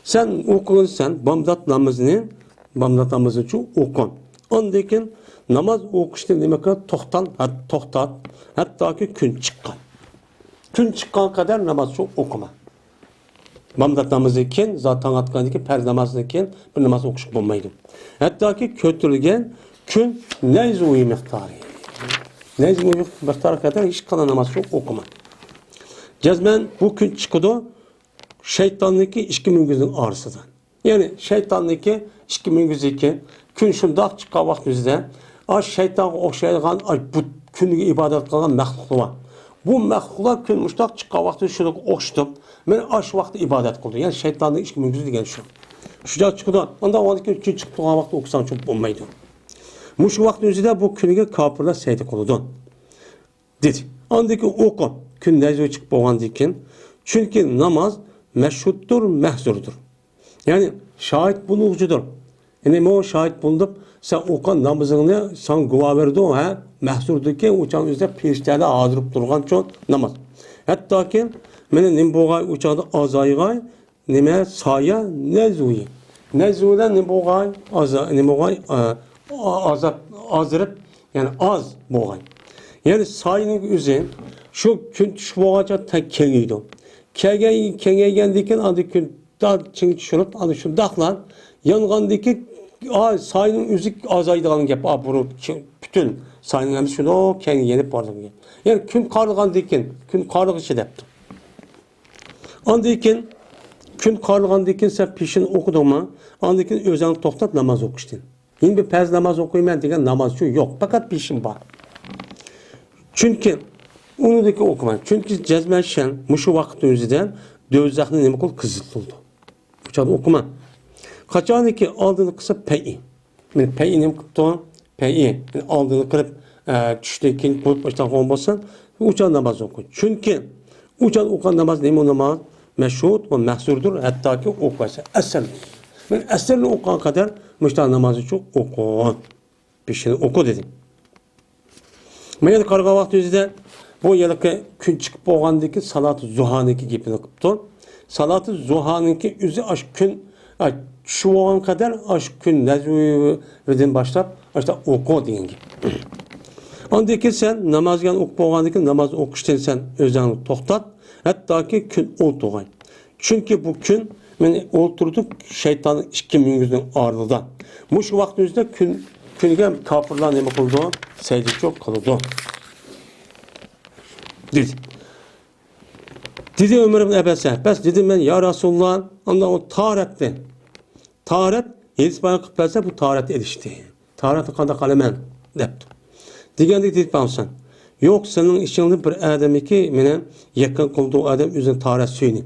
sen okun sen bamdat namazını için okun. Ondakin namaz okuşta demek ki tohtat hatta ki gün çıkan. Gün çıkan kadar namaz çok okuma. Bamdat namazı iken zaten atkanındaki per namazı iken bir namaz okuşup olmaydı. Hatta ki kötülügen gün neyze uyu miktarı. Neyze uyu miktarı kadar hiç kalan namaz çok okuma. Cezmen bu gün çıkıdı şeytandaki işki müngüzün ağrısıdan. Yani şeytandaki işki müngüzü gün şundak çıkan vaktimizde şeytan okşayılgan bu günlük ibadet kılan məxluqlar var. Bu məxluqlar gün müştak çıkan vakti şunu okşadım. Ben aş vakti ibadet kıldım. Yani şeytanın işki müngüzü degen şu. Şucak çıkıdı. Onda o vakti gün çıktığı vakti okusan çok olmaydı. Şu vaktimizde bu günlük kapırlar seydi kıldı. Dedi. Andaki okun gün neyse çıkıp boğan diken. Çünkü namaz meşhuttur, mehzurdur. Yani şahit bulucudur. Yani o şahit bulunup sen okan namazını sen guva verdin ha mehzurdur ki uçağın üzerinde pirişlerde ağdırıp durgan çok namaz. Hatta ki benim nimboğay uçağda azayğay nime saya nezuyi. Nezuyi'den nimboğay azırıp yani az boğay. Yani sayının üzerinde şu boğaca tek keliydi. Kengeygendeki andıkın da çünkü şurup andı şu dağlar yangandaki sayının üzük azaydıgan gap bunu bütün sayının hem şunu kendi yenip vardı. Yani gün karlıgandikin gün karlık içi depti. Andikin gün karlıgandikin sen peşin okudun mu? Andikin özeni toktat namaz okuştun. Yine bir pez namaz okuyayım degen namazcı yok. Fakat peşin var. Çünkü onu da okumayın. Çünkü cezmeşen muşu vakti özüden dövzaklı nemi kol kızıltıldı. Uçağı okuma. Kaçanı ki aldığını kısa peyi. men peynim qıptı, peyi aldığını qilib tushdan keyin qo'yib boshlagan bo'lsan, uçan namoz o'qi. Chunki uçan o'qigan namoz nima namoz? Mashhur va mahsurdir, hattoki o'qisa asal. Men asalni o'qigan qadar mushta namoz uchun o'qi. Peshini o'qi dedim. Men qarg'a vaqt o'zida bu yilki kun chiqib bo'lgandan keyin salat zuhaniki gapini qilibdi. Salat zuhaniki o'zi ash kun tushib olgan qadar ash kun nazvidan boshlab ashta o'qi degan gap. Ondan keyin sen namozga o'qib bo'lgandan keyin namoz o'qishdan sen o'zingni to'xtat, hattoki kun o'ltirg'ay. Chunki bu kun men o'ltirdik shaytonning ikki mingizning orlidan. Mush vaqt o'zida kunga kofirlar nima qildi? Sajda qildi. Dedi Ömer ibn Ebese, bas dedim ben ya Resulullah, ondan o taharetti. Taharet, yedis bayan kıplarsa bu taharet erişti. Taharet kanda kalemen, depti. Degende dedi bana yok senin içinde bir adamı ki menen yakın kıldığı adam üzerine taharet suyunu.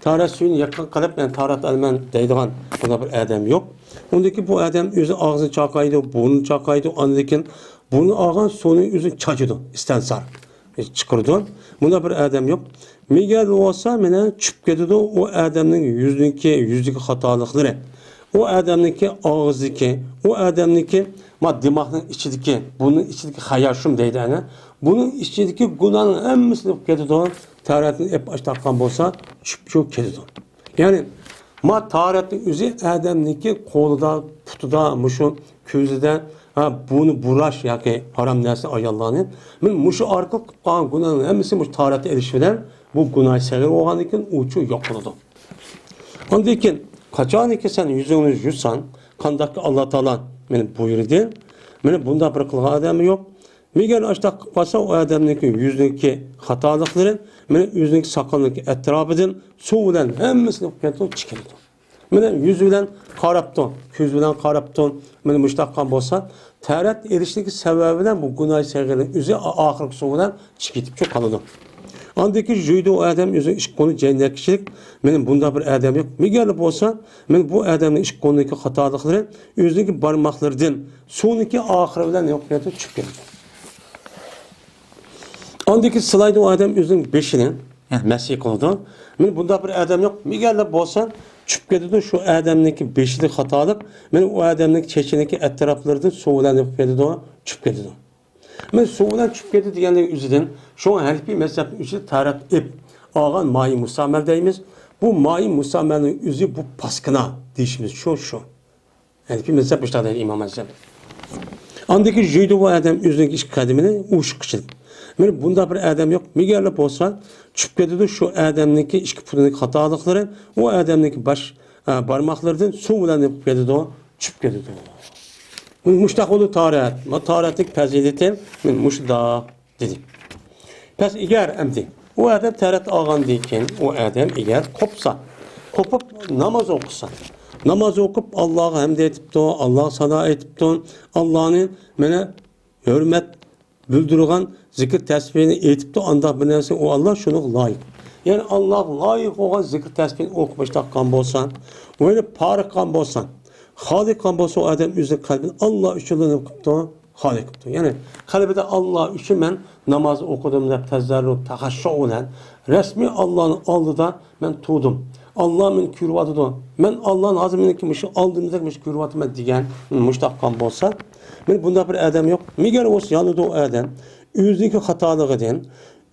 Taharet suyunu yakın kalıp ben taharet alman deydiğen buna bir adam yok. Ondaki bu adam üzerine ağzını çakaydı, burnunu çakaydı, anladıkken bunu ağan suyunu üzerine çacıdı, istensar. Çıkırdı. Bunda bir adam yok. Miguel olsa mene çıkıp gidiyordu o adamın yüzdeki hatalıkları. O adamınki ağızdaki, o adamınki dimağının içindeki, bunun içindeki hayaşım deydi ana. Bunun içindeki günahın hepsini gidiyordu. Taharetin hep açtıktan olsa çıkıp gidiyordu. Yani taharetin üzü adamınki koluda, putuda, muşu, közüde bunu buraş ya ki haram nersi ayarlanı. Men muşu arka qıpqan günahın hepsi muş taharete erişmeden bu günah sever olğan için uçu yok oldu. Ondan keyin kaçan ki sen yüzünü yutsan, kandaki Allah Taala meni buyurdu. Meni bunda bir qılğan adamı yok. Meğer açtaq qılsa o adamniki yüzündeki hatalıkları, meni yüzündeki sakalındaki etrafıdan su bilen hepsini ketib chiqirdi. Meni yüz bilen qarapdı, ko'z bilen qarapdı. Meni müştaqan bolsa, taharet erişdiki sebebinden bu günah segirin üzü ahirki su bilen chiqib çok qaladı. Andaki juydu o adam özü iş konu cennet kişilik. Benim bunda bir adam yok. Meğer bolsa, men bu adamın iş konudaki hatalıkları özündeki barmaklardan sonraki ahire bilen yok ya da çıkıyor. Andaki slaydı o adam özünün beşini Mesih kıldı. Men bunda bir adam yok. Meğer bolsa çıkıp gidiyordu şu adamdaki beşlik hatalık. Men o adamdaki çeçeneki etraflardan soğulanıp gidiyordu, çıkıp gidiyordu. Men soğulan çıkıp gidiyordu diyenlerin üzerinden şu an Hanifi mezhebinin üzeri taharet ip ağan mayi musamel deyimiz. Bu mayi musamelin üzeri bu paskına deyişimiz şu. Hanifi mezheb işte değil İmam Mezheb. Andaki jüydu bu adam üzerindeki iş kadimini uşuk kişilik. Men bunda bir adam yok. Meğerle bolsa çıkıp gidiyordu şu adamdaki iş pulundaki hatalıkları o adamdaki baş parmaklardan su bilen yapıp gidiyordu, çıkıp gidiyordu. Muştaq oldu taharet. Taharetlik fazileti men muşda dedim. Pes eğer emdi o adam taharet algan deyken o adam eğer kopup namaz okusa, namaz okup Allah'a hamd etipdi, Allah sana etipdi, Allah'ın mene hürmet bildirgan zikir tesbihini etipdi, anda bir narsa o Allah şunu layık. Yani Allah layık olan zikir tesbihini okup başlakan bolsan, öyle parıkan bolsan, halik kan bolsa o adam üzerine kalbini Allah üçünü kıptı, halik kıptı. Yani kalbide Allah üçün ben namaz okudum da tezerru, tahaşşu olan resmi Allah'ın aldıda ben tuğdum. Allah men kürvatıdı. Ben Allah'ın azmini kimişi aldığımızda kimişi kürvatı ben diyen müştakkan bolsa men bunda bir adam yok. Meğer olsa yanında o adam özündeki hatalıqıdan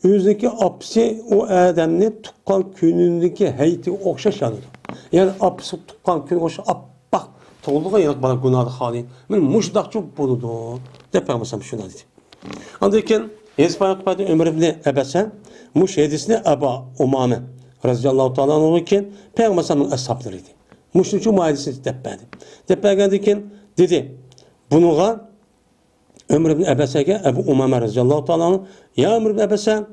özündeki apsi o adamni tuqqan günündeki heyti okşaş yanıdı. Yani apsi tuqqan gün okşaş bak to'g'liga yo'q bana günahı xali. Men mushdaq çok bo'ldi deb payg'ambar shuna dedi. Ondan keyin Esbaqpada Ömer ibn Ebese mush hadisni Aba Umame radhiyallohu ta'ala anhu ki payg'ambarning ashablarıydı. Mushning şu hadisi deb berdi. Deb bergandan keyin dedi bunuğa Ömer ibn Ebese'ge Ebu Umame radhiyallohu ta'ala anhu ya Ömer ibn Ebese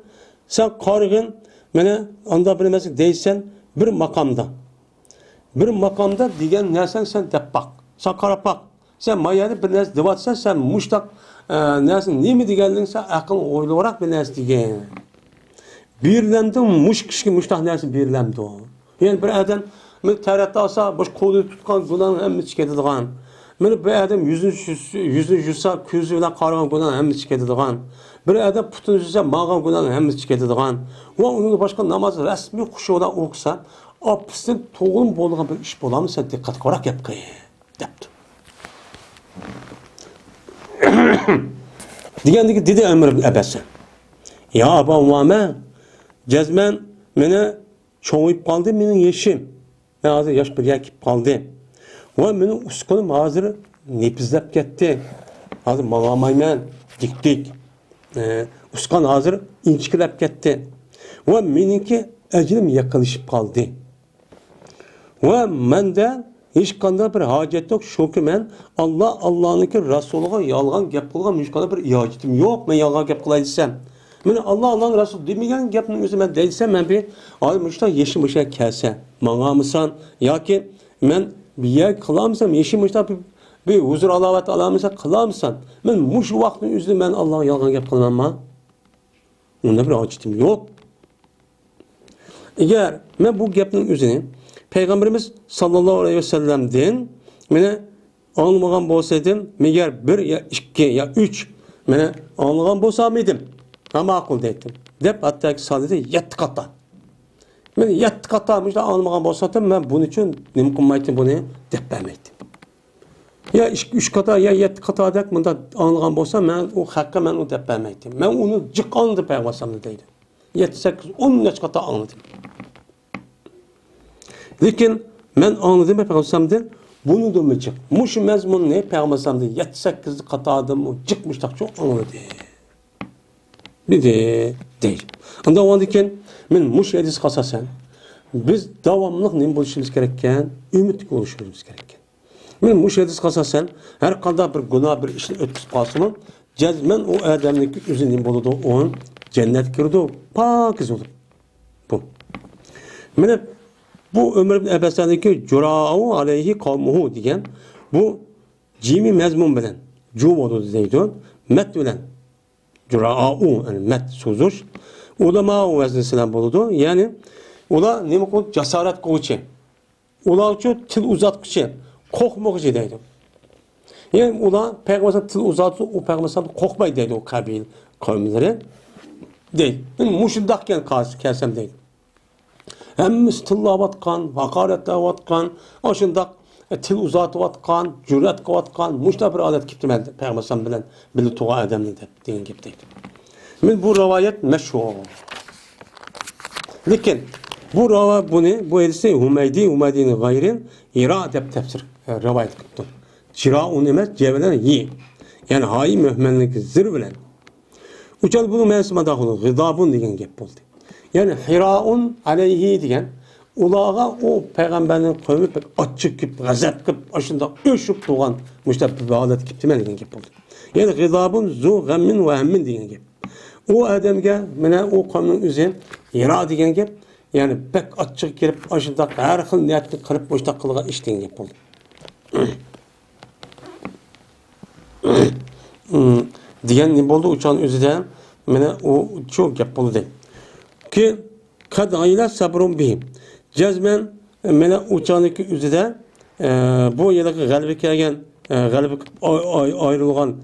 sen qarg'in meni anda bilmaslik deysen bir makamda degan narsan sen deb bak. Sen qarab bak. Sen mayani bir narsa devatsan sen mushtaq narsa nima deganligini sen aql o'ylayroq bir narsa degan. Birlamdi mush kishga mushtaq narsa birlamdi. Yani bir adam taratda olsa bosh qo'lda tutgan gunohni hammasi ketadigan. Mana bir adam yüzünü yutsa, ko'zi bilan qaragan gunohni hammasi ketadigan. Bir adam putini yutsa, ma'gan gunohni hammasi ketadigan. Va unga boshqa namoz rasmiy xushu bilan o'qisa, opsin to'g'ri bo'lgan bir ish bo'ladimi? Sen diqqat qilib gap qil, debdi. Degandiki dedi Ömer ibn Abbas'a. Ya Abu Umame, jazman meni cho'ngib qoldi, mening yeshim. Men hozir yosh bir yakib qoldi. Va mening uskunim hozir nepizlab ketdi. Hozir ma'lamayman, dik. Uskan hozir inchikilab ketdi. Va meningki ajrim yaqinlashib qoldi. Va menda hech qanday bir hojat yo'q, shuki men Allohniki rasuliga yolg'on gap qilgan mushkala bir ijotim yo'q. Men yolg'on gap qilay desam, meni Allohning rasuli demagan gapning o'zi men deysam, men bir hozir mushta yeshim o'sha kelsa, mangamisan yoki men bir yer qilamsam, yeshim mushta bir huzur alovat alamsan qilamsan, men mush vaqtning o'zida men Allohga yolg'on gap qilamanmi? Unda bir ijotim yo'q. Agar men bu gapning o'zini Peygamberimiz sallallahu aleyhi ve sellem'den mene anlamagan bolsaydım, meğer bir ya iki ya üç mene anlagan bolsaydım, ama akıl deydim. Dep hatta ki sadece 7 kata. Mene 7 kata işte anlamagan bolsaydım, ben bunun için ne mümkün bunu dep vermeydim. Ya 3 kata ya 7 kata dek bunda anlagan bolsa, ben o hakka ben o dep vermeydim. Ben onu cık anladı Peygamberimiz deydi. 7, 8, 10 kata anladım. Lekin men anladım Peygamberimizden bunu da mı çık? Muş mezmun ne Peygamberimizden 7-8 katadım o çıkmıştak çok anladı. Dedi değil. Anda o andiken men muş hadis kasasen biz davamlıq ne buluşumuz gerekken ümit oluşumuz gerekken. Men muş hadis kasasen her kanda bir günah bir işin ötküz kalsın cezmen o adamlık üzerinde buludu on cennet girdi pakiz olur. Bu. Men bu Ömer ibn Abbas'taki cura'u aleyhi kavmuhu degan bu cimi mezmun bilen cu oldu deydi. Met bilen cura'u yani met so'zush ulama vaznisidan bo'ladi. Ya'ni ular nima qilib jasorat qiluvchi. Ular uchun til uzatquchi, qo'rqmoqchi deydi. Ya'ni ular payg'ambar til uzatsa, u payg'ambar qo'rqmaydi deydi o qabil qavmlari. Deydi. Men mushundaq kelsam deydi. Hemmisi tillayotgan, haqoratlayotgan, oshundaq til uzatayotgan, jur'at qilayotgan, mushta bir odat kelibdi men payg'ambar bilan birga tug'an odamni deb degan gap deydi. Men bu rivoyat mashhur. Lekin bu rivoyat bu hadisni Humaydi'nin g'ayri ira deb tafsir rivoyat qilibdi. Jiraun emas, javalan yi. Ya'ni hayi muhmanlik zir bilan. Uchal bunu ma'nosida daxil g'idabun degan gap bo'ldi. Yani Hiraun aleyhi degan ulağa o peygamberinin kavmi pek açık kip, gazap kip, aşında öşüp doğan müştebbi bir adet kipti men degan gap oldu. Yani g'idabun zu g'ammin ve hemmin degan gap. O adamga mana o qavmning o'zi Hira degan gap, yani pek açık kirib aşında har xil niyatni qilib boshqa qilgan ish degan gap bo'ldi. Degan ne bo'ldi uchon o'zida mana o çok gap bo'ldi. Ki kad ayla sabrun bihim. Cezmen mena uçanıki üzide bu yerdeki galibi kelgen galibi ayrılgan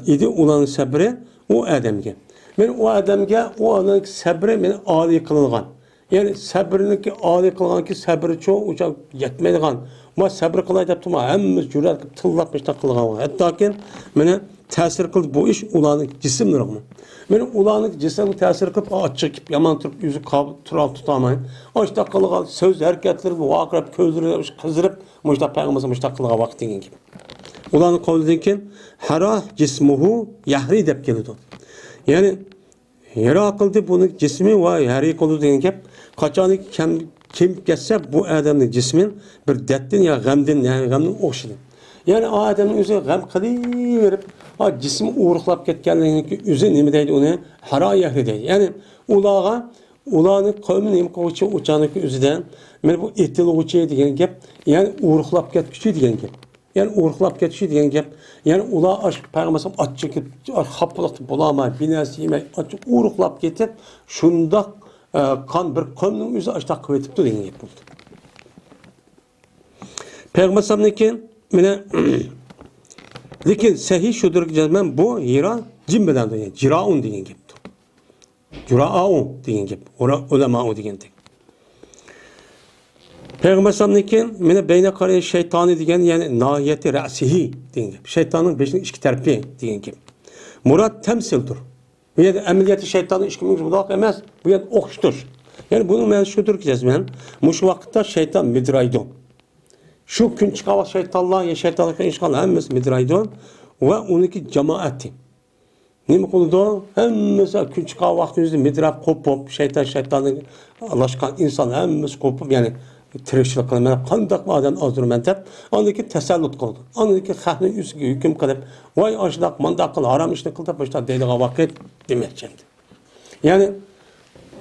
idi ulanın sabri o adamga. Men o adamga o anın sabri men ali kılıngan. Yani sabriniki ali kılıngan ki sabri çok uçak yetmeydigan. Ma sabr kılay dep turma hemmiz jur'at qilib tillapmışta kılgan. Hatta ki mena ta'sir qildi bu ish ularning jismlariga. Men ularning jismga ta'sir qilib ochiq yomon turib yuzi turib tutaman. Oshta qilgan so'z harakatlari vaqirab ko'zlari qizirib mushta payg'ambar mushta qilgan vaqt degan gibi. Ularning qavlidan keyin hara jismuhu yahri deb keladi. Ya'ni hira qildi buni jismi va yahri qildi degan gap qachoniki kim ketsa bu odamning jismin bir dattin ya g'amdin yani g'amning o'xshidi. Yani o adamın özü gam qiliverib, o jismi uğruqlab ketganligi o'zi nima deydi uni? Hara yahri deydi. Yani ularning qavmi nima qiluvchi o'chaniki o'zidan men bu etiluvchi degan gap, yani uğruqlab ketguchi degan gap. Yani uğruqlab ketishi degan gap. Yani ular payg'ambar ochib xapiliq bo'lamay, binasi yemay, ochib uğruqlab ketib, shundoq qon bir qavmning o'zi ashtaq qilib etibdi degan gap bo'ldi. Payg'ambarniki Mene lekin sahih şudur ki cazmen bu hira cim bilen diyen ciraun diyen geptir. Ciraun diyen gep. Ulema diyen tek. Peygamber sallallahu mene beyne karaya şeytanı diyen yani nahiyeti ra'sihi diyen gep. Şeytanın beşinin iki tarafı diyen gep. Murat temsildir. Bu yer ameliyatı şeytanın işkimiz budak emez. Bu yer okştur. Yani bunun mene şudur ki cazmen. Muş vakitte şeytan midraydon. Şu gün çıkava şeytanlar ya şeytanlıkla işgal hemmesi midraydon ve onunki cemaati. Nima qildi? Hammasi kun chiqqan vaqtingizda midrab qo'pib, shaytonning alashgan inson hammasi qo'pib, ya'ni tirikchilik qilib, mana qanday odam ozdiraman deb, oniki tasallut qildi. Oniki xalqni ustiga hukm qilib, voy oshliq, mundaq qil, harom ishni qil deb boshqa deydigan vaqt demoqchi. Ya'ni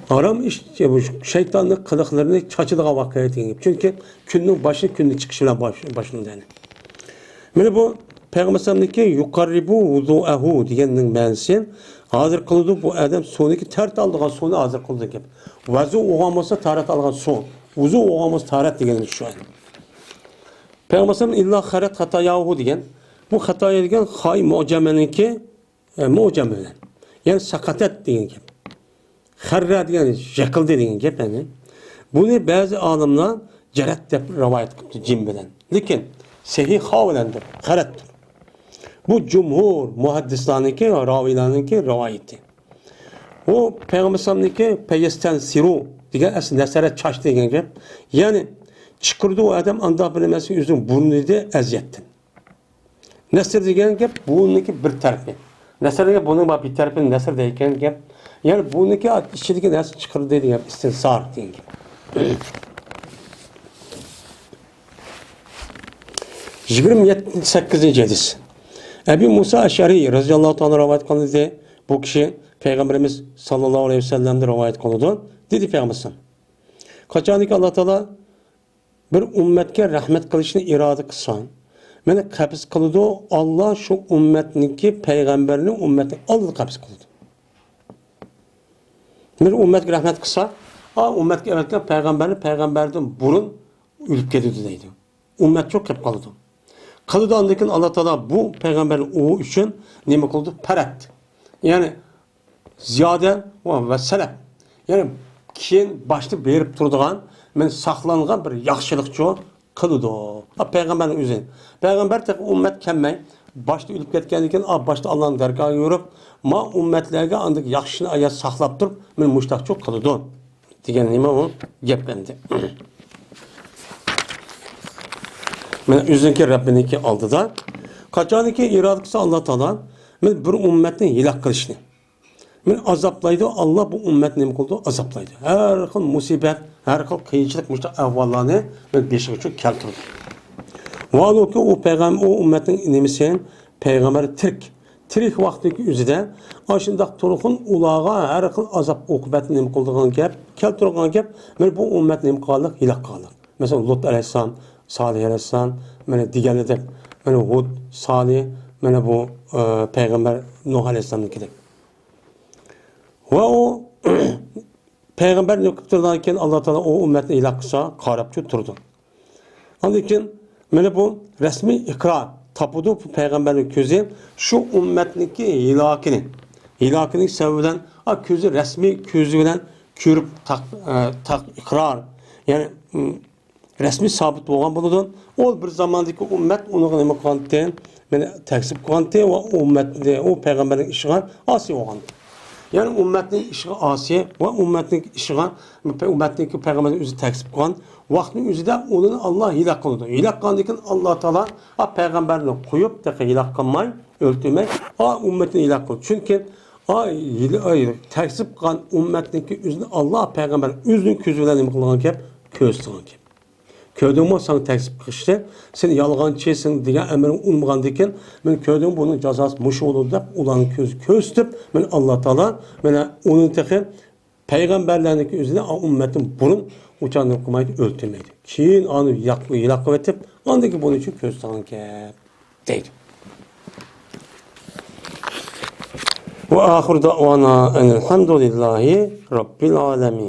harom ish bu shaytonning qiliqlarini chochadigan vaqt deydi. Chunki kunning boshi kunning chiqishi bilan boshlanadi. Mana bu Peygamber sallallahu yuqarribu vudu'ahu deganning ma'nosi hozir qildi bu odam suvniki tart oldigan suvni hozir qildi deb. Vazu o'g'amasa tarat olgan suv. Vuzu o'g'amasa tarat degani shu. Peygamber sallallahu illa kharat xatoyahu degan. Bu xatoya degan xoy mu'jamaniki mu'jam bilan. Ya'ni saqatat degan gap. Kharra degan yiqildi degan gap yani. Buni ba'zi olimlar jarat deb rivoyat qildi jim bilan. Lekin sahih xavolandir. Qaratdir. Bu cumhur muhaddislarınki, ravilarınki rivayeti. O Peygamber sallallahu peyesten siru diye aslında nesaret çaş diyen gibi. Yani çıkırdı o adam anda bilemezsin yüzün burnunu de eziyettin. Nesir diyen gibi bununki bir tarafı. Nesir diye bunun bir tarafı nesir deyken gibi. Yani bununki içindeki nesir çıkırdı diyen gibi istinsar diyen gibi. 28. hadis. Ebu Musa Eş'ari radıyallahu ta'ala rivayet kıldı. Bu kişi Peygamberimiz sallallahu aleyhi ve sellem'de rivayet kıldı. Dedi Peygamber sallallahu. Kaçanlık Allah Teala bir ümmetke rahmet kılışını irade kılsan. Mene kabz kıldı. Allah şu ümmetniki peygamberinin ümmetini aldı kabz kıldı. Bir ümmetke rahmet kılsa, ümmetke evet peygamberden burun ülüp gidiyordu deydi. Ümmet çok hep kaldı. Kalıda andaki Allah Teala bu peygamberin o için nime kıldı? Peret. Yani ziyade ve selep. Yani kişinin başta verip durduğun, men saklanğan bir yaxşılıkçı kılıdı. Peygamberin üzerine. Peygamber tek ümmet kemmey. Başta ölüp ketkendiken, başta Allah'ın dergahına yürüp, ma ümmetlerge andık yaxşını ayat saklap durup, men muştak çok kılıdı. Diyen nime o geplendi. Men üzünki Rabbiniki aldı da kaçaniki iradesi Allah Teala men bir ümmetin hilak kılışını. Men azaplaydı Allah bu ümmetini nima qildi? Azaplaydı. Her xil musibet, her xil qiyinchilik muşta avvallarını men beşik üçün keltirdi. Valuki o peygamber o ümmetin nimisen peygamber tirik vaqtdagi üzide aşındaq turğun ulağa her xil azap okubatini nima qildigan gap, keltirgan gap men bu ümmet nima qildi? Hilak qildi. Mesela Lut aleyhisselam Salih aleyhisselam, mene diğerleri de, mene Hud, Salih, mene bu Peygamber Nuh aleyhisselam'ınki de. Ve o Peygamber nöküptürlerken Allah Teala o ümmetine ilak kısa karabçı turdu. Onun için mene bu resmi ikrar tapudu bu Peygamberin közü şu ümmetindeki hilakinin sebebinden közü resmi közü bilen körüp ikrar yani resmi sabit bo'lgan bo'ladi. O bir zamandaki ümmet onu nima qilgan, meni taksib qilgan ve ümmetde o peygamberin ishiga asi bo'lgan. Yani ümmetning ishiga asi ve ümmetning ishiga ümmetdagi peygamberin o'zi taksib qilgan vaqtning o'zida uni Allah hilak qildi. Hilak qilgandan Allah Taala peygamberni qo'yib, hilak qilmay, o'ltirmay, ümmetini hilak qildi. Chunki taksib qilgan ümmetdagi o'zini Allah peygamber o'zining ko'zi bilan nima qilgan gap, ko'z qilgan gap. Köydüğümü sana teksip kıştı. Sen yalgancısın diye emrin unmagan diken ben köydüğüm bunun cezası muş olur da ulan köz tüp ben Allah Teala ben onun teki peygamberlerindeki üzerine ümmetin bunun uçanını okumaydı öldürmeydi. Kiin anı yaklı etip andaki bunun için köz sağın ki değil. Ve ahir da'vana enelhamdülillahi rabbil alemin.